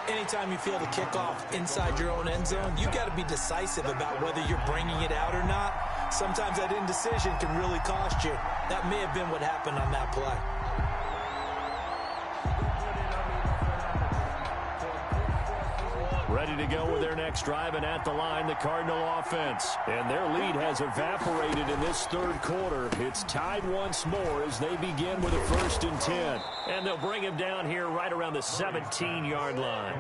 Anytime you feel the kickoff inside your own end zone, you've got to be decisive about whether you're bringing it out or not. Sometimes that indecision can really cost you. That may have been what happened on that play. Ready to go with their next drive, and at the line, the Cardinal offense. And their lead has evaporated in this third quarter. It's tied once more as they begin with a 1st and 10. And they'll bring him down here right around the 17-yard line.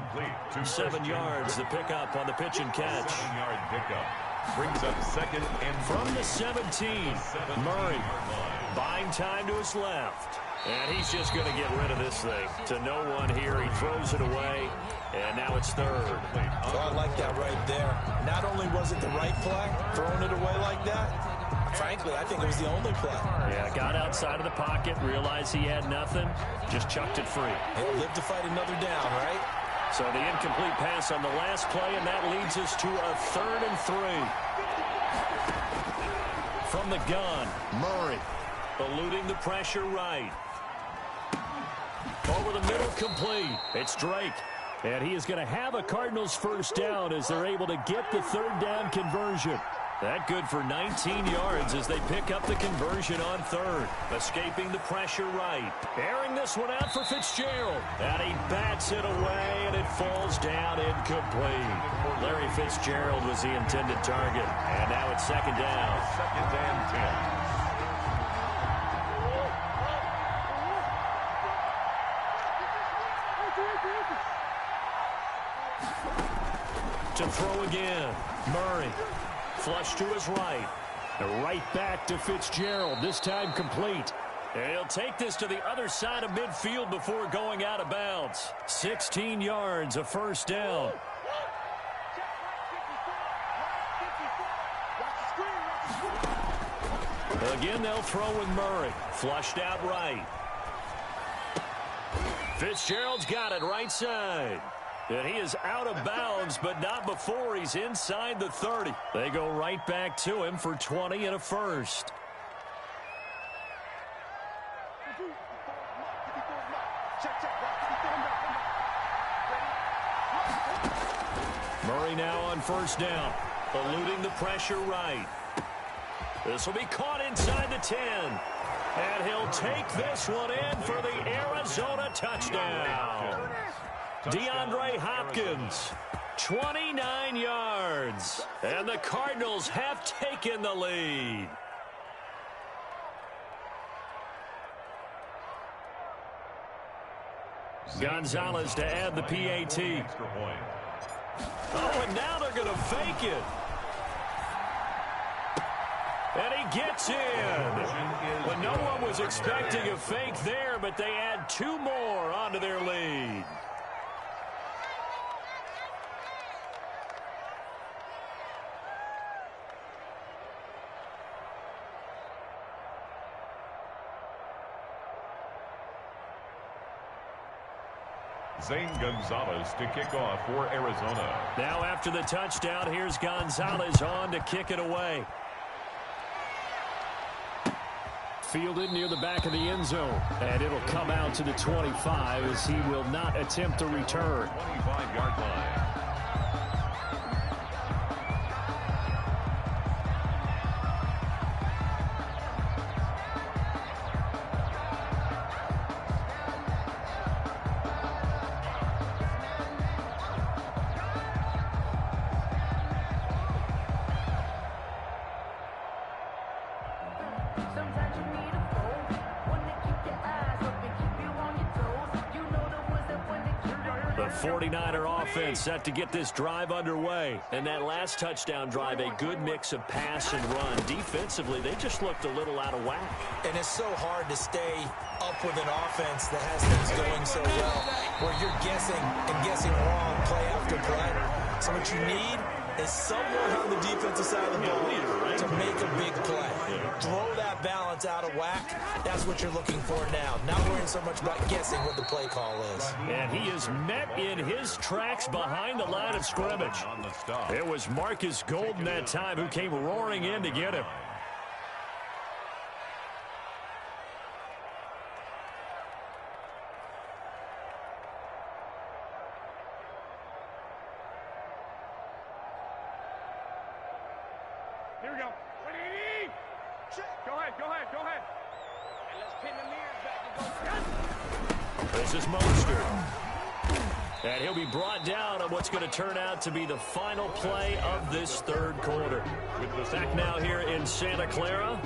7 yards, the pickup on the pitch and catch. 7-yard pickup. Brings up 2nd and from the 17. Murray buying time to his left. And he's just going to get rid of this thing. To no one here. He throws it away. And now it's 3rd. Oh, I like that right there. Not only was it the right play, throwing it away like that, frankly, I think it was the only play. Yeah, got outside of the pocket, realized he had nothing, just chucked it free. He'll live to fight another down, right? So the incomplete pass on the last play, and that leads us to a 3rd and 3. From the gun, Murray eluding the pressure right. Over the middle, complete. It's Drake. And he is going to have a Cardinals 1st down as they're able to get the 3rd down conversion. That good for 19 yards as they pick up the conversion on 3rd. Escaping the pressure right. Airing this one out for Fitzgerald. And he bats it away, and it falls down incomplete. Larry Fitzgerald was the intended target. And now it's 2nd down. 2nd and 10. To throw again. Murray. Flush to his right. And right back to Fitzgerald. This time complete. And he'll take this to the other side of midfield before going out of bounds. 16 yards, a 1st down. Again, they'll throw with Murray. Flushed out right. Fitzgerald's got it right side. And he is out of bounds, but not before he's inside the 30. They go right back to him for 20 and a 1st. Murray now on 1st down. Eluding the pressure right. This will be caught inside the 10. And he'll take this one in for the Arizona touchdown. DeAndre Hopkins, 29 yards. And the Cardinals have taken the lead. Gonzalez to add the PAT. Oh, and now they're going to fake it. And he gets in. Well, no one was expecting a fake there, but they add 2 more onto their lead. Zane Gonzalez to kick off for Arizona. Now after the touchdown, here's Gonzalez on to kick it away. Fielded near the back of the end zone. And it'll come out to the 25 as he will not attempt a return. 25-yard line. The 49er offense set to get this drive underway. And that last touchdown drive, a good mix of pass and run. Defensively, they just looked a little out of whack. And it's so hard to stay up with an offense that has things going so well, where you're guessing and guessing wrong play after play. So what you need is someone on the defensive side of the ball to make a big play. Throw that balance out of whack. That's what you're looking for now. Not worrying so much about guessing what the play call is. And he is met in his tracks behind the line of scrimmage. It was Marcus Golden that time who came roaring in to get him. Here we go. Go ahead, go ahead, go ahead. And let's pin the mirrors back and go. This is Mostert. And he'll be brought down on what's going to turn out to be the final play of this third quarter. Back now here in Santa Clara.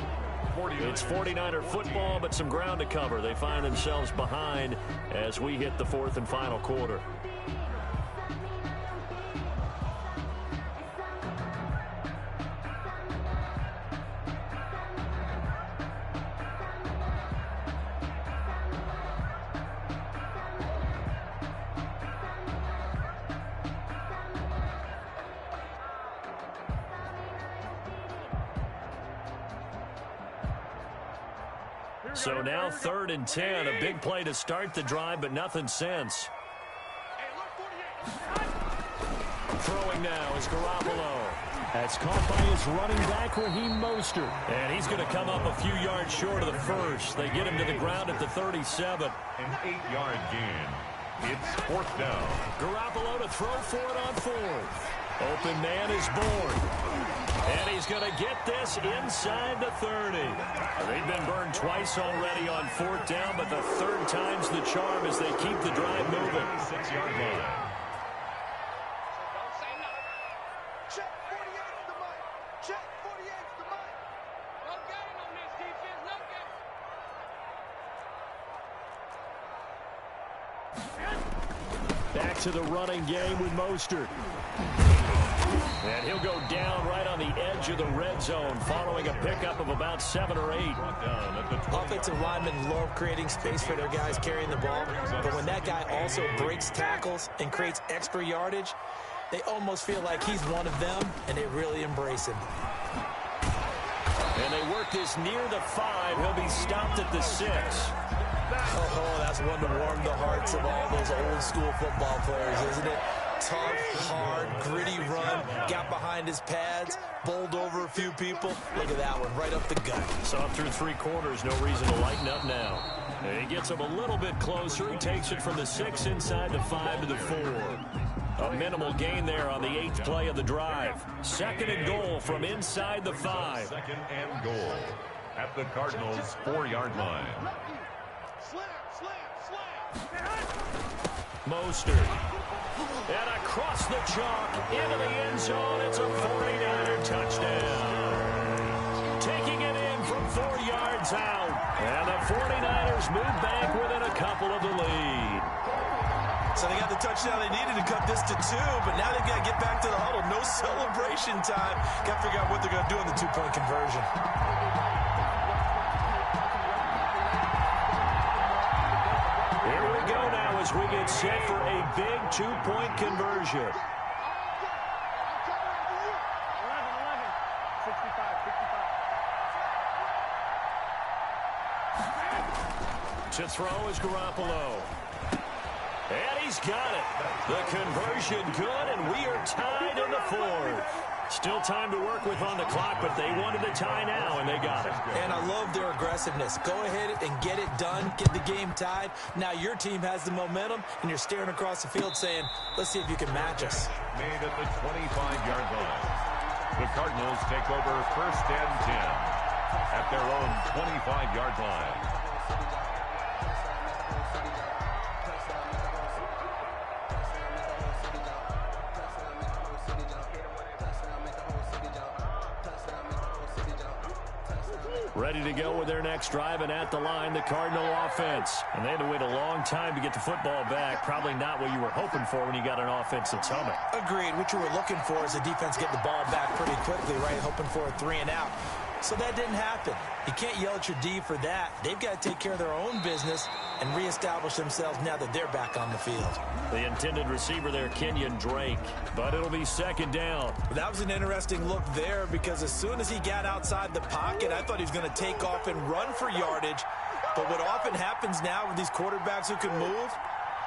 It's 49er football, but some ground to cover. They find themselves behind as we hit the fourth and final quarter. So now 3rd and 10, a big play to start the drive, but nothing since. Throwing now is Garoppolo. That's caught by his running back, Raheem Mostert. And he's going to come up a few yards short of the first. They get him to the ground at the 37. An 8-yard gain. It's 4th down. Garoppolo to throw for it on 4th. Open man is born. And he's going to get this inside the 30. They've been burned twice already on 4th down, but the 3rd time's the charm as they keep the drive moving. 6-yard line. Check 48's the mic. Check 48's the mic. No game on this defense. No game. Back to the running game with Mostert. And he'll go down right on the edge of the red zone following a pickup of about 7 or 8. Offensive linemen love creating space for their guys carrying the ball, but when that guy also breaks tackles and creates extra yardage, they almost feel like he's one of them, and they really embrace him. And they work this near the 5. He'll be stopped at the 6. Oh, that's one to warm the hearts of all those old school football players, isn't it? Tough, hard, gritty run, got behind his pads, bowled over a few people. Look at that one, right up the gut. So through 3 quarters, no reason to lighten up now. And he gets him a little bit closer. He takes it from the 6 inside the 5 to the 4. A minimal gain there on the 8th play of the drive. 2nd and goal from inside the 5. 2nd and goal at the Cardinals' 4-yard line. Mostert. And across the chalk, into the end zone, it's a 49er touchdown. Taking it in from 4 yards out. And the 49ers move back within a couple of the lead. So they got the touchdown they needed to cut this to 2, but now they've got to get back to the huddle. No celebration time. Got to figure out what they're going to do in the 2-point conversion. Here we go now as we get set for a big 2-point conversion. 11, 11, 65. To throw is Garoppolo. And he's got it. The conversion good, and we are tied in the 4th. Still time to work with on the clock, but they wanted to tie now, and they got it. And I love their aggressiveness. Go ahead and get it done. Get the game tied. Now your team has the momentum, and you're staring across the field saying, let's see if you can match us. Made at the 25-yard line. The Cardinals take over 1st and 10 at their own 25-yard line. Ready to go with their next drive, and at the line, the Cardinal offense. And they had to wait a long time to get the football back. Probably not what you were hoping for when you got an offense that's humming. Agreed. What you were looking for is the defense getting the ball back pretty quickly, right? Hoping for a 3 and out. So that didn't happen. You can't yell at your D for that. They've got to take care of their own business and reestablish themselves now that they're back on the field. The intended receiver there, Kenyon Drake. But it'll be 2nd down. That was an interesting look there because as soon as he got outside the pocket, I thought he was going to take off and run for yardage. But what often happens now with these quarterbacks who can move,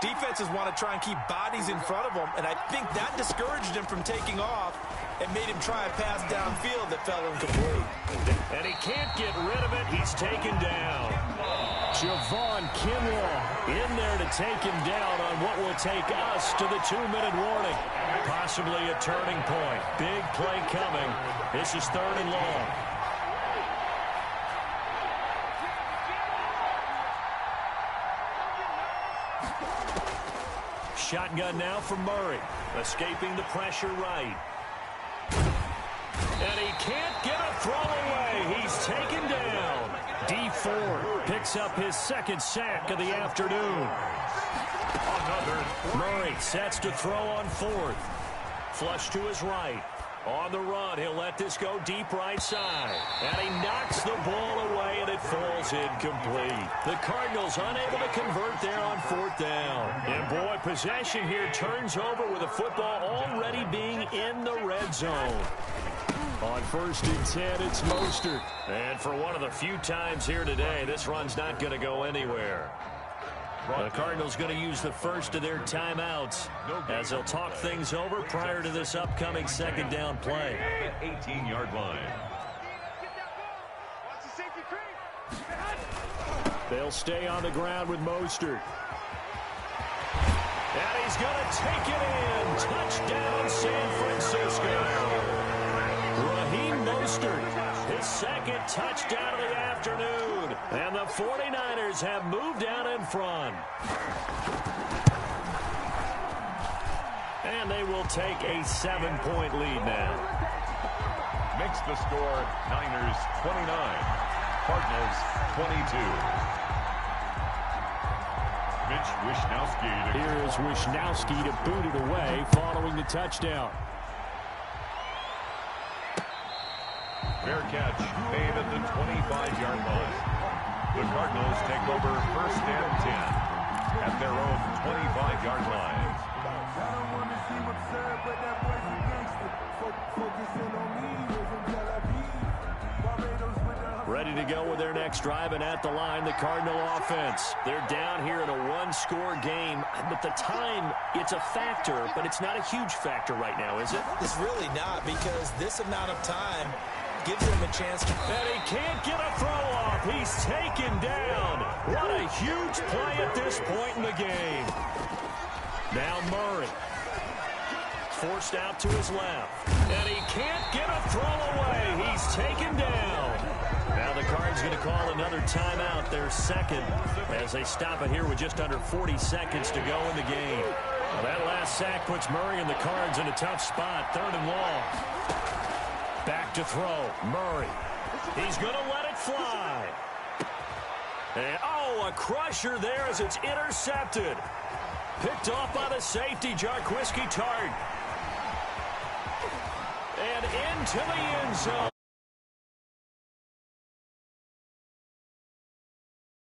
defenses want to try and keep bodies in front of them, and I think that discouraged him from taking off and made him try a pass downfield that fell incomplete. And he can't get rid of it. He's taken down. Javon Kinlaw in there to take him down on what will take us to the 2-minute warning. Possibly a turning point. Big play coming. This is 3rd and long. shotgun now for Murray. Escaping the pressure right. And he can't get a throw away. He's taken down. D Ford picks up his second sack of the afternoon. Murray sets to throw on fourth. Flush to his right. On the run, he'll let this go deep right side. And he knocks the ball away, and it falls incomplete. The Cardinals unable to convert there on fourth down. And, boy, possession here turns over with the football already being in the red zone. On 1st and 10, it's Mostert. And for one of the few times here today, this run's not going to go anywhere. The Cardinals going to use the first of their timeouts as they'll talk things over prior to this upcoming second down play. 18-yard line. They'll stay on the ground with Mostert. And he's going to take it in. Touchdown, San Francisco. Raheem Mostert, his second touchdown of the afternoon. And the 49ers have moved out in front. And they will take a 7-point lead now. Makes the score Niners 29, Cardinals 22. Mitch Wishnowsky. Here is Wishnowsky to boot it away following the touchdown. Fair catch made at the 25-yard line. The Cardinals take over 1st and 10 at their own 25-yard line. Ready to go with their next drive, and at the line, the Cardinal offense. They're down here in a one-score game, but the time, it's a factor, but it's not a huge factor right now, is it? It's really not, because this amount of time gives him a chance to... And he can't get a throw off. He's taken down. What a huge play at this point in the game. Now Murray. Forced out to his left. And he can't get a throw away. He's taken down. Now the Cards going to call another timeout, their second, as they stop it here with just under 40 seconds to go in the game. Well, that last sack puts Murray and the Cards in a tough spot. 3rd and long. Back to throw. Murray. He's going to let it fly. And, oh, a crusher there as it's intercepted. Picked off by the safety, Jarquiski Tart. And into the end zone.